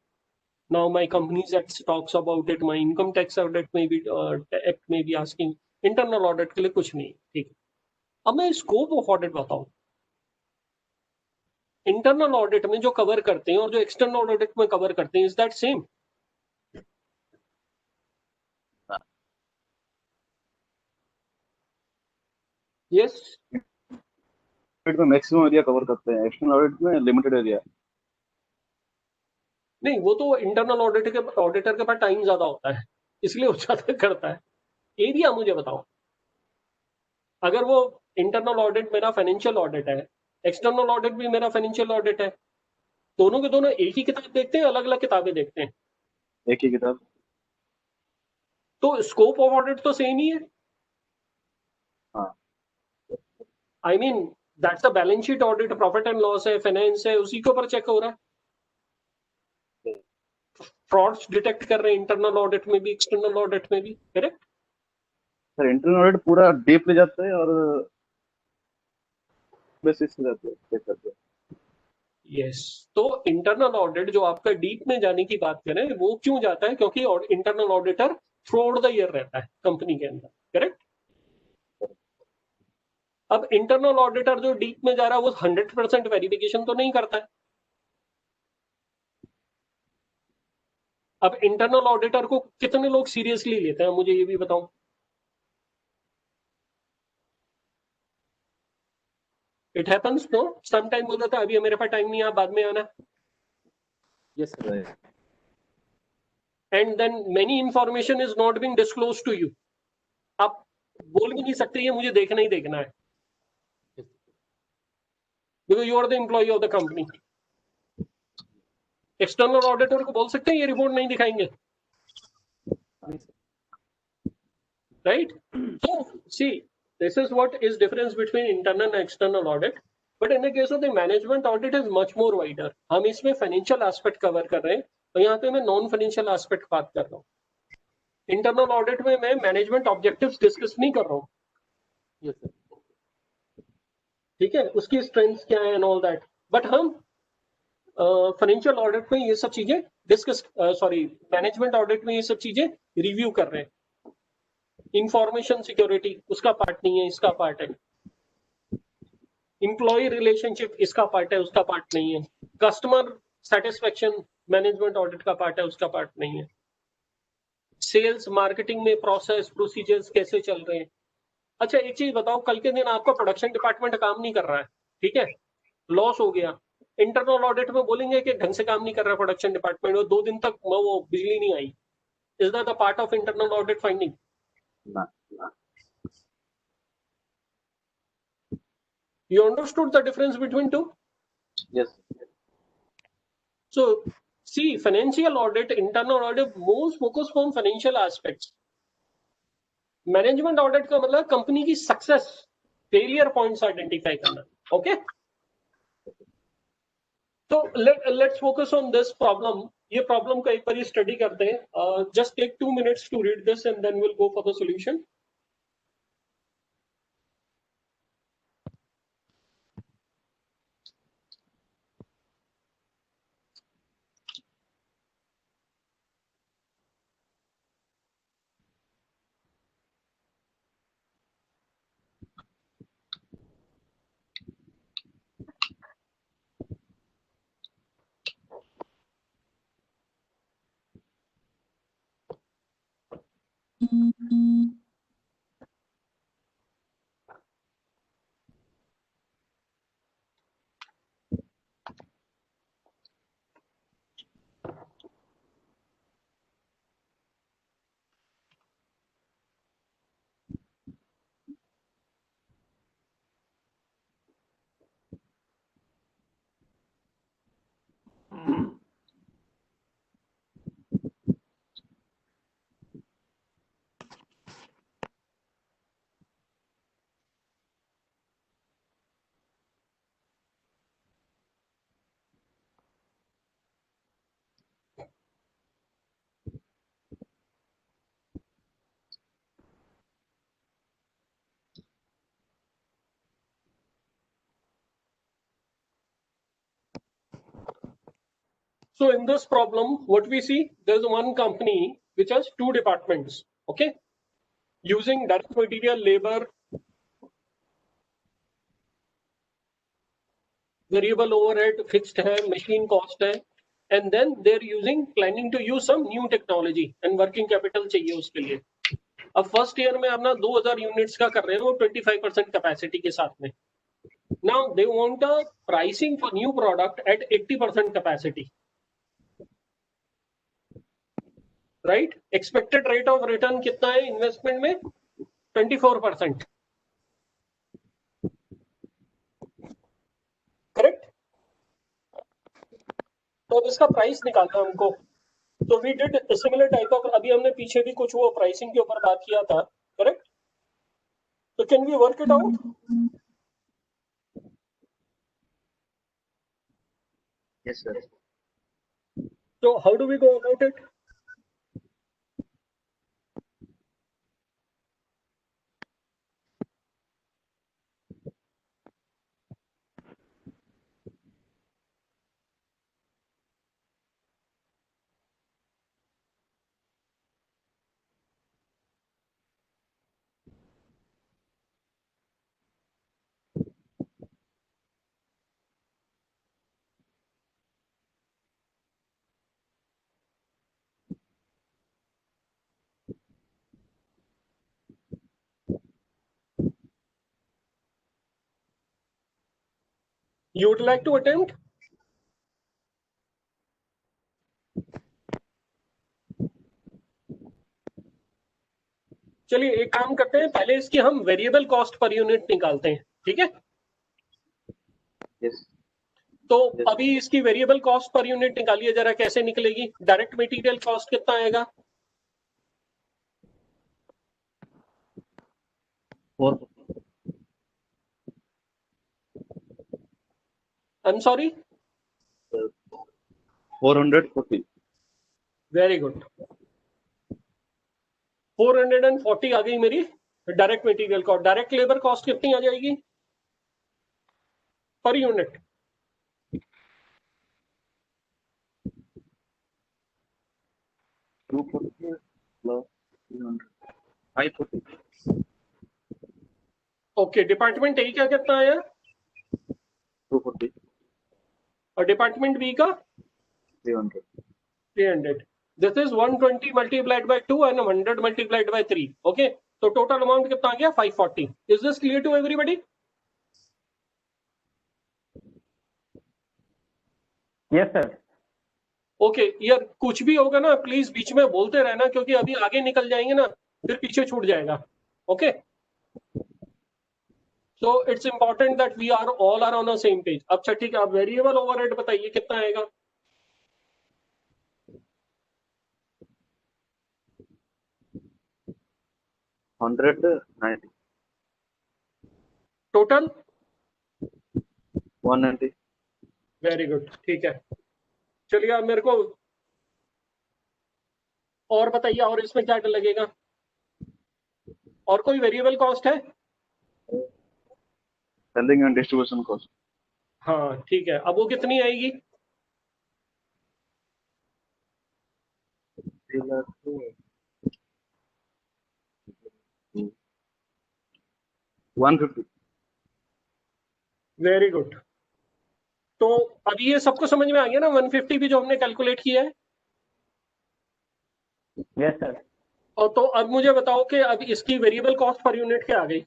Speaker 1: Now my companies act talks about it, my income tax audit में भी एक्ट में भी आस्किंग. इंटरनल ऑडिट के लिए कुछ नहीं, ठीक. अब मैं स्कोप ऑफ ऑडिट बताऊं. इंटरनल ऑडिट में जो कवर करते हैं और जो एक्सटर्नल ऑडिट में कवर करते हैं, is that same? Yes.
Speaker 3: Audit में मैक्सिमम एरिया कवर करते हैं, एक्सटर्नल ऑडिट में लिमिटेड एरिया.
Speaker 1: नहीं, वो तो इंटरनल ऑडिटर के पास टाइम ज्यादा होता है, इसलिए वो ज्यादा करता है. एरिया मुझे बताओ. अगर वो इंटरनल ऑडिट मेरा फाइनेंशियल ऑडिट है, एक्सटर्नल ऑडिट भी मेरा फाइनेंशियल ऑडिट है, दोनों के दोनों एक ही किताब देखते हैं, अलग अलग किताबें देखते हैं?
Speaker 3: एक ही किताब.
Speaker 1: तो स्कोप ऑफ ऑडिट तो सेम ही है.
Speaker 3: हाँ.
Speaker 1: I mean that's a balance sheet audit, profit and loss है, फाइनेंस है, उसी के ऊपर चेक हो रहा है. फ्रॉड्स डिटेक्ट कर रहे हैं इंटरनल ऑडिट में भी, एक्सटर्नल ऑडिट में भी, करेक्ट?
Speaker 3: सर इंटरनल ऑडिट पूरा डीप ले जाते हैं और बेसिस से जाते हैं, चेक करते हैं.
Speaker 1: यस. तो इंटरनल ऑडिट जो आपका डीप में जाने की बात करें, वो क्यों जाता है? क्योंकि internal auditor through out the year रहता है कंपनी के अंदर, करेक्ट? अब इंटरनल ऑडिटर जो डीप में जा रहा है वो 100% वेरिफिकेशन तो नहीं करता है. अब इंटरनल ऑडिटर को कितने लोग सीरियसली लेते हैं, मुझे ये भी बताओ. It happens no. Some time बोलता था अभी मेरे पास टाइम नहीं है, बाद में आना.
Speaker 2: Yes, sir.
Speaker 1: And then many information is not being disclose to you. आप बोल भी नहीं सकते ये मुझे देखना ही देखना है, because you are the employ of the company. External auditor को बोल सकते हैं ये रिपोर्ट नहीं दिखाएंगे, right? So see, this is what is difference between internal and external audit. But in the case of the management audit is much more wider. हम इसमें financial aspect cover कर रहे हैं और यहाँ पे मैं नॉन फाइनेंशियल एस्पेक्ट बात कर रहा हूँ. इंटरनल ऑडिट में मैं मैनेजमेंट ऑब्जेक्टिव्स डिस्कस नहीं कर रहा हूँ,
Speaker 2: Yes, sir.
Speaker 1: ठीक है, उसकी स्ट्रेंथ्स क्या है एंड ऑल दैट. बट हम फाइनेंशियल ऑडिट में ये सब चीजें डिस्कस, सॉरी, मैनेजमेंट ऑडिट में ये सब चीजें रिव्यू कर रहे हैं. इंफॉर्मेशन सिक्योरिटी उसका पार्ट नहीं है, इसका पार्ट है. इंप्लॉय रिलेशनशिप इसका पार्ट है, उसका पार्ट नहीं है. कस्टमर सेटिस्फेक्शन मैनेजमेंट ऑडिट का पार्ट है, उसका पार्ट नहीं है. सेल्स मार्केटिंग में प्रोसेस प्रोसीजर्स कैसे चल रहे हैं. अच्छा एक चीज बताओ, कल के दिन आपका प्रोडक्शन डिपार्टमेंट काम नहीं कर रहा है, ठीक है, लॉस हो गया. इंटरनल ऑडिट में बोलेंगे कि ढंग से काम नहीं कर रहा है प्रोडक्शन डिपार्टमेंट, और 2 दिन तक वो बिजली नहीं आई. Is that the part of internal audit finding?
Speaker 3: ना.
Speaker 1: You understood the difference between two?
Speaker 3: Yes.
Speaker 1: So, see, financial audit, internal audit, most focus on financial aspects. Management audit का मतलब कंपनी की सक्सेस, फेलियर पॉइंट्स आइडेंटिफाई करना. Okay, तो let's focus on this problem. ये problem का एक बार study करते हैं. Just take 2 minutes to read this and then will go for the solution. So in this problem, what we see, there's one company which has two departments, okay? Using direct material, labor, variable overhead, fixed hai, machine cost hai, and then they're planning to use some new technology and working capital चाहिए उसके लिए. अब first year में अपना 2000 units का कर रहे हैं वो 25% कैपेसिटी के साथ में. Now they want a pricing for new product at 80% capacity. Right? Expected rate of return कितना है इन्वेस्टमेंट में? 24%. करेक्ट? तो अब इसका प्राइस निकालना हमको. तो we did similar type of, अभी हमने पीछे भी कुछ वो प्राइसिंग के ऊपर बात किया था, करेक्ट? तो can we work it out?
Speaker 3: Yes, sir.
Speaker 1: So how do we go about it? You would like to attempt? चलिए एक काम करते हैं, पहले इसकी हम वेरिएबल कॉस्ट पर यूनिट निकालते हैं, ठीक है?
Speaker 3: Yes.
Speaker 1: तो अभी इसकी वेरिएबल कॉस्ट पर यूनिट निकालिए जरा, कैसे निकलेगी? डायरेक्ट मटेरियल कॉस्ट कितना आएगा?
Speaker 3: 440.
Speaker 1: Very good. 440 आ गई मेरी direct material cost. Direct labour cost कितनी आ जाएगी per unit?
Speaker 3: 240 plus 300. 540.
Speaker 1: Okay. Department A का कितना आया?
Speaker 3: 240.
Speaker 1: और डिपार्टमेंट बी का
Speaker 3: 300.
Speaker 1: 300. This is 120 multiplied by 2 and 100 multiplied by 3. Okay. तो टोटल अमाउंट कितना आ गया? 540. Is this clear to everybody?
Speaker 4: Yes, sir.
Speaker 1: Okay. यार कुछ भी होगा ना प्लीज बीच में बोलते रहना, क्योंकि अभी आगे निकल जाएंगे ना फिर पीछे छूट जाएगा. Okay. So it's important that we are all are on the same page. अच्छा ठीक है. अब वेरिएबल ओवरहेड बताइए कितना आएगा?
Speaker 3: $190.
Speaker 1: टोटल
Speaker 3: 190.
Speaker 1: Very good. ठीक है. चलिए अब मेरे को और बताइए, और इसमें क्या लगेगा? और कोई वेरिएबल कॉस्ट है?
Speaker 3: Selling and distribution cost.
Speaker 1: हाँ ठीक है. अब वो कितनी आएगी?
Speaker 3: 150.
Speaker 1: Very good. तो अभी ये सबको समझ में आ गया ना 150 भी जो हमने कैलकुलेट किया है?
Speaker 4: Yes, sir.
Speaker 1: और तो अब मुझे बताओ कि अब इसकी वेरिएबल कॉस्ट पर यूनिट क्या आ गई?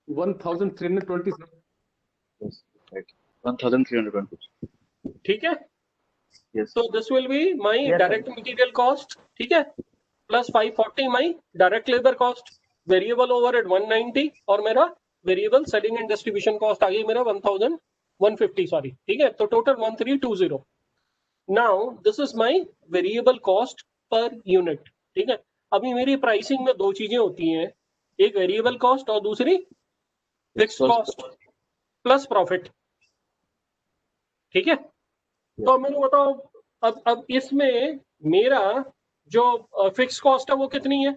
Speaker 2: $1,320.
Speaker 3: Yes, right. 1,320.
Speaker 1: ठीक है.
Speaker 3: Yes.
Speaker 1: So this will be my
Speaker 4: Yes, sir.
Speaker 1: direct material cost, ठीक है, plus 540 my direct labor cost, variable overhead 190 और मेरा variable selling and distribution cost आ गई मेरा 1,150 सॉरी. ठीक है. तो total 1320. Now this is my variable cost per unit. ठीक है. अभी मेरी प्राइसिंग में दो चीजें होती हैं. एक वेरिएबल कॉस्ट और दूसरी फिक्स कॉस्ट प्लस प्रॉफिट। ठीक है, तो अब मेरे बताओ, अब इसमें मेरा जो फिक्स कॉस्ट है वो कितनी है?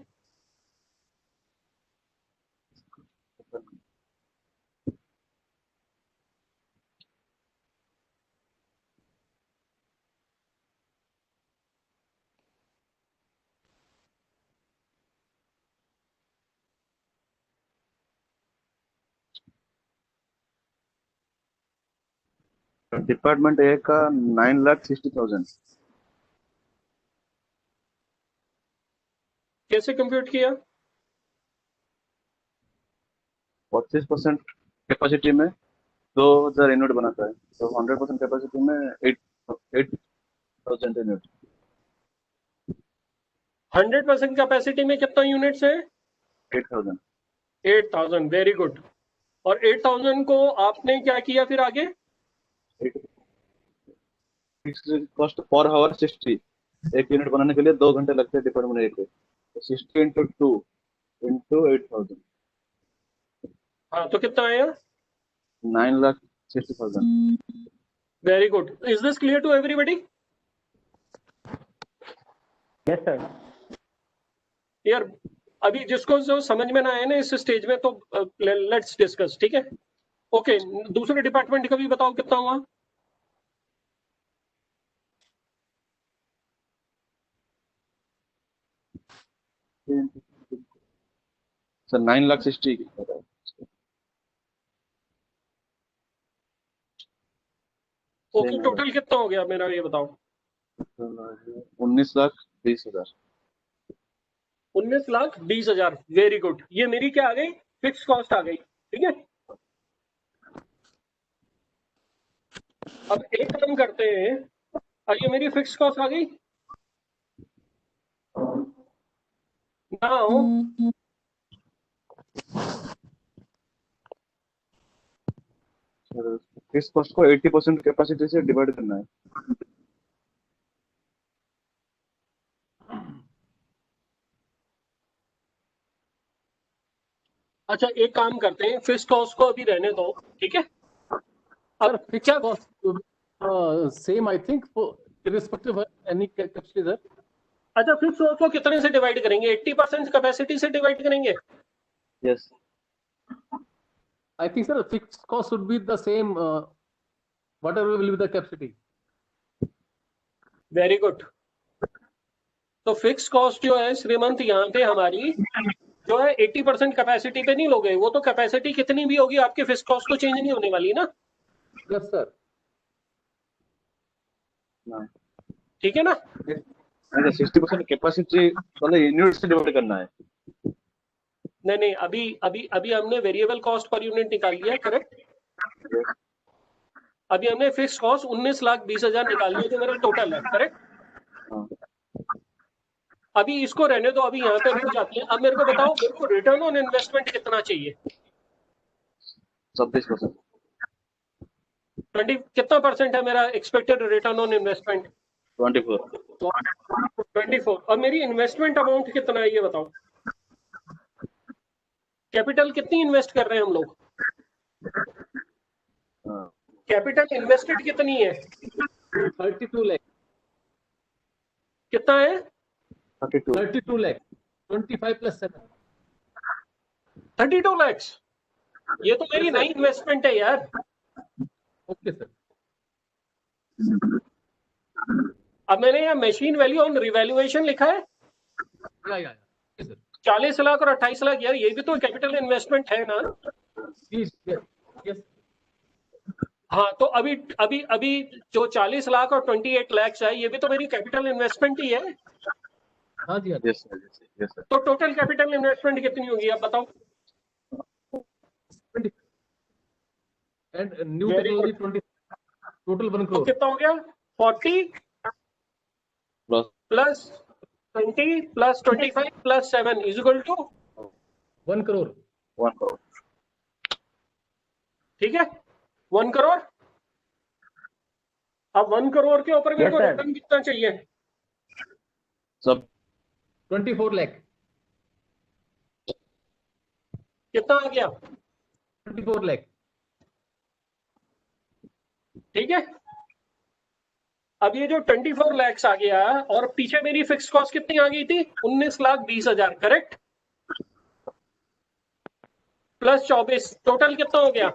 Speaker 3: डिपार्टमेंट ए का 9,60,000।
Speaker 1: कैसे कंप्यूट किया?
Speaker 3: 25% कैपेसिटी में 2,000 यूनिट बनाता है, तो 100% कैपेसिटी में 8,000 यूनिट।
Speaker 1: 100% कैपेसिटी में कितना यूनिट्स है?
Speaker 3: 8,000।
Speaker 1: 8,000, वेरी गुड। और 8,000 को आपने क्या किया फिर आगे?
Speaker 3: Cost per hour 60। एक यूनिट बनाने के लिए 2 घंटे लगते हैं डिपार्टमेंट ए को, तो 60 इंटू 2 इंटू 8,000,
Speaker 1: हाँ, तो कितना आया?
Speaker 3: 9,60,000।
Speaker 1: Very good. Is this clear to everybody?
Speaker 4: Yes sir.
Speaker 1: यार अभी जिसको जो समझ में ना आए ना इस स्टेज में, तो लेट्स डिस्कस, ठीक है? ओके, दूसरे डिपार्टमेंट का भी बताओ कितना हुआ?
Speaker 3: सर 9,60,000 की होता है।
Speaker 1: ओके, टोटल कितना हो गया मेरा, ये बताओ।
Speaker 3: 19,20,000।
Speaker 1: 19,20,000, वेरी गुड। ये मेरी क्या आ गई? फिक्स कॉस्ट आ गई। ठीक है, अब एक काम करते हैं, अब ये मेरी फिक्स कॉस्ट आ गई। नाउ
Speaker 3: इस कॉस्ट को 80% कैपेसिटी से डिवाइड करना है।
Speaker 1: अच्छा, एक काम करते हैं, फिक्स कॉस्ट को अभी रहने दो, ठीक है?
Speaker 2: Sir,
Speaker 1: अब
Speaker 2: fixed
Speaker 1: क्या?
Speaker 2: cost will be same, I think, for irrespective of any capacity, sir.
Speaker 1: अच्छा, फिक्स कॉस्ट को कितने से डिवाइड करेंगे? 80% कैपेसिटी से डिवाइड करेंगे?
Speaker 3: Yes.
Speaker 2: I think, sir, the fixed cost would be the same, whatever will be the capacity.
Speaker 1: Very good. तो fix cost जो है श्रीमंत, यहाँ पे हमारी जो है 80% कैपेसिटी पे नहीं लोगे, वो तो कैपेसिटी कितनी भी होगी आपके फिक्स कॉस्ट तो चेंज नहीं होने वाली ना।
Speaker 2: Yes, sir.
Speaker 1: ठीक है ना?
Speaker 3: 60% कैपेसिटी वाले यूनिट से डिवाइड करना है।
Speaker 1: नहीं नहीं, अभी अभी अभी हमने वेरिएबल कॉस्ट पर यूनिट निकाल लिया, करेक्ट? अभी हमने फिक्स कॉस्ट 19,20,000 निकाल लिया जो मेरा टोटल है, करेक्ट? अभी इसको रहने दो, अभी यहाँ पे रुक जाते हैं। अब मेरे को बताओ, मेरे को रिटर्न ऑन इन्वेस्टमेंट कितना चाहिए?
Speaker 3: 26%।
Speaker 1: 20 कितना परसेंट है मेरा एक्सपेक्टेड रिटर्न ऑन इन्वेस्टमेंट?
Speaker 3: 24।
Speaker 1: 24। और मेरी इन्वेस्टमेंट अमाउंट कितना है ये बताओ? कैपिटल कितनी इन्वेस्ट कर रहे हैं हम लोग? कैपिटल इन्वेस्टेड कितनी है?
Speaker 2: 32 lakh.
Speaker 1: कितना है?
Speaker 2: 32 lakh. 25 plus 7.
Speaker 1: 32 lakhs। ये तो मेरी नई इन्वेस्टमेंट है यार।
Speaker 2: Okay, sir.
Speaker 1: अब मैंने यहाँ मशीन वैल्यू ऑन रिवैल्यूएशन लिखा है
Speaker 2: Yeah. Yes, sir.
Speaker 1: 40 लाख और 28 लाख। यार ये भी तो कैपिटल इन्वेस्टमेंट है ना?
Speaker 2: Yes.
Speaker 1: हाँ, तो अभी अभी अभी जो 40 लाख और 28 लाख है, ये भी तो मेरी कैपिटल इन्वेस्टमेंट ही है।
Speaker 2: हाँ जी, हाँ जी.
Speaker 3: Yes sir.
Speaker 1: तो टोटल कैपिटल इन्वेस्टमेंट कितनी होगी आप बताओ?
Speaker 2: And new
Speaker 1: Very
Speaker 2: technology 20. Total 1
Speaker 1: तो
Speaker 2: crore.
Speaker 1: कितना हो गया? 40 plus 20 plus 25 plus 7 is equal to
Speaker 2: 1 crore.
Speaker 3: 1 crore.
Speaker 1: ठीक है, 1 करोड़। अब 1 करोड़ के ऊपर मेरे
Speaker 4: Yes,
Speaker 1: को
Speaker 4: sir.
Speaker 1: रिटर्न कितना चाहिए?
Speaker 3: सब
Speaker 2: 24 lakh.
Speaker 1: कितना आ गया?
Speaker 2: 24 lakh.
Speaker 1: ठीक है, अब ये जो 24 lakhs आ गया और पीछे मेरी फिक्स कॉस्ट कितनी आ गई थी? 19,20,000, करेक्ट? प्लस 24, टोटल कितना हो गया?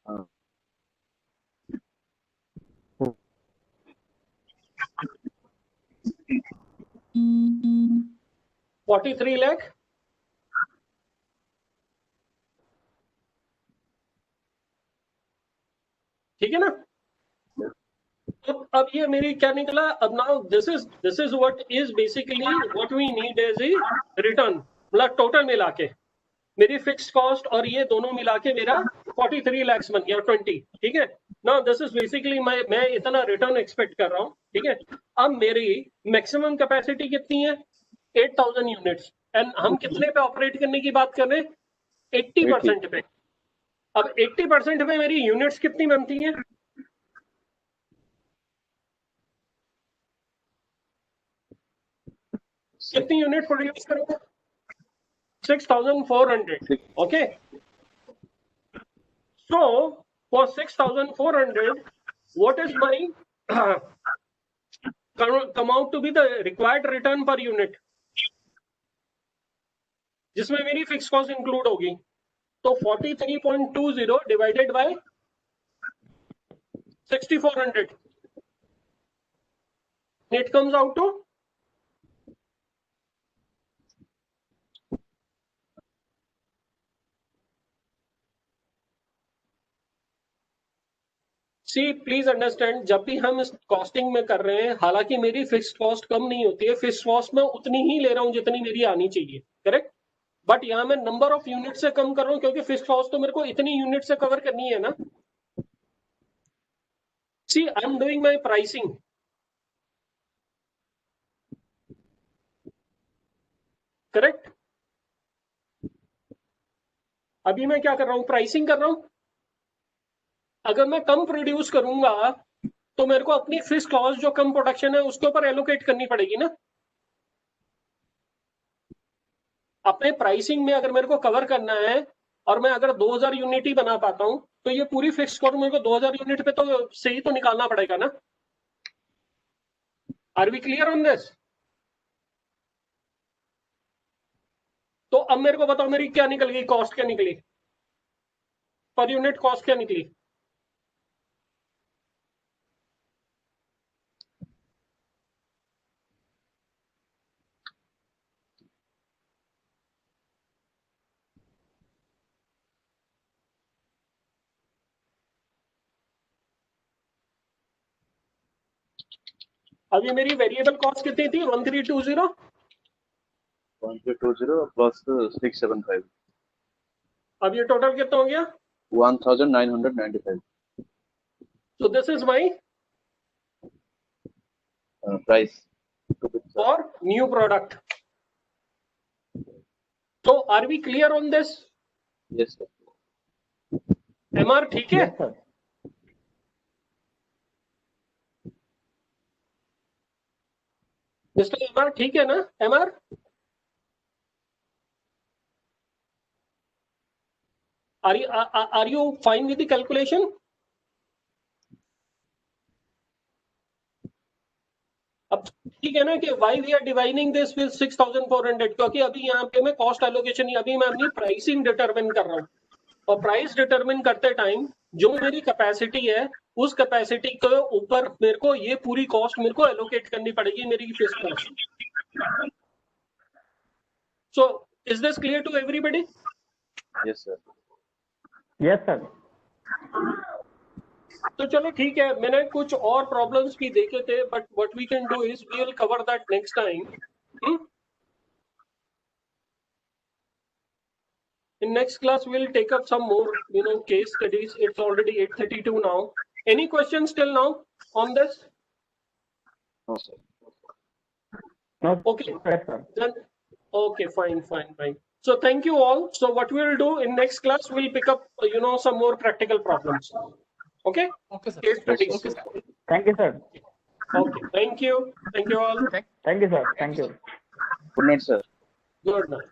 Speaker 3: हाँ
Speaker 1: 43 लाख। ठीक है ना? तो अब ये मेरी क्या निकला? अब now this is what is basically what we need as a return, मतलब टोटल मिला के मेरी फिक्स्ड कॉस्ट और ये दोनों मिला के मेरा 43 lakhs बन गया 20। ठीक है, नाउ दिस इज बेसिकली मैं इतना रिटर्न एक्सपेक्ट कर रहा हूँ। ठीक है, अब मेरी मैक्सिमम कैपेसिटी कितनी है? 8,000 यूनिट्स, एंड हम कितने पे ऑपरेट करने की बात कर रहे हैं? 80% पे। अब 80% में मेरी यूनिट्स कितनी बनती हैं? कितनी यूनिट प्रोड्यूस करोगे? 6,400। okay, so for 6,400 what is my come out to be the required return per unit, जिसमें मेरी फिक्स कॉस्ट इंक्लूड होगी? तो 43.20 divided by 6,400, it comes out to see please understand, जब भी हम इस कॉस्टिंग में कर रहे हैं, हालांकि मेरी फिक्स्ड कॉस्ट कम नहीं होती है, फिक्स्ड कॉस्ट में उतनी ही ले रहा हूं जितनी मेरी आनी चाहिए, करेक्ट? बट यहाँ मैं नंबर ऑफ यूनिट से कम कर रहा हूँ, क्योंकि फिक्स्ड कॉस्ट तो मेरे को इतनी यूनिट से कवर करनी है ना। See I am doing my pricing, correct? अभी मैं क्या कर रहा हूँ? प्राइसिंग कर रहा हूँ। अगर मैं कम प्रोड्यूस करूंगा तो मेरे को अपनी फिक्स्ड कॉस्ट जो कम प्रोडक्शन है उसके ऊपर एलोकेट करनी पड़ेगी ना। अपने प्राइसिंग में अगर मेरे को कवर करना है और मैं अगर 2,000 यूनिट ही बना पाता हूं तो ये पूरी फिक्स्ड कॉस्ट मेरे को 2,000 यूनिट पे तो से ही तो निकालना पड़ेगा ना। Are we clear on this? तो अब मेरे को बताओ, मेरी क्या निकल गई? कॉस्ट क्या निकली? पर यूनिट कॉस्ट क्या निकली? अभी मेरी वेरिएबल कॉस्ट कितनी थी? 1320
Speaker 3: plus 675
Speaker 1: अब ये टोटल कितना हो गया?
Speaker 3: 1,995
Speaker 1: So this is my
Speaker 3: price
Speaker 1: for new product. So are we clear on this?
Speaker 3: yes sir.
Speaker 1: MR ठीक है?
Speaker 4: Yes, sir.
Speaker 1: मिस्टर MR ठीक है ना? MR are you fine with the calculation? अब ठीक है ना कि why we are dividing this with 6,400, क्योंकि अभी यहाँ पे मैं कॉस्ट एलोकेशन ही, अभी मैं अपनी प्राइसिंग डिटरमिन कर रहा हूँ, और प्राइस डिटरमिन करते टाइम जो मेरी कैपेसिटी है उस कैपेसिटी के ऊपर मेरे को ये पूरी कॉस्ट मेरे को एलोकेट करनी पड़ेगी, मेरी fixed cost. So is this clear to everybody?
Speaker 3: yes sir.
Speaker 4: Yes, sir.
Speaker 1: तो चलो ठीक है, मैंने कुछ और प्रॉब्लम्स भी देखे थे, but what we can do is we will cover that next time. In next class we'll take up some more case studies. It's already 8:32 now. Any questions till now on this?
Speaker 3: No sir.
Speaker 4: No,
Speaker 1: Okay.
Speaker 4: yes, sir.
Speaker 1: Then okay, fine. So thank you all. So what we will do in next class, we'll pick up, some more practical problems. Okay?
Speaker 2: Okay, sir.
Speaker 1: Case studies.
Speaker 2: Okay, sir.
Speaker 4: Thank you, sir.
Speaker 1: Okay. Thank you. Thank you all.
Speaker 4: Thank you, sir. Thank you.
Speaker 3: Good night, sir.
Speaker 1: Good night.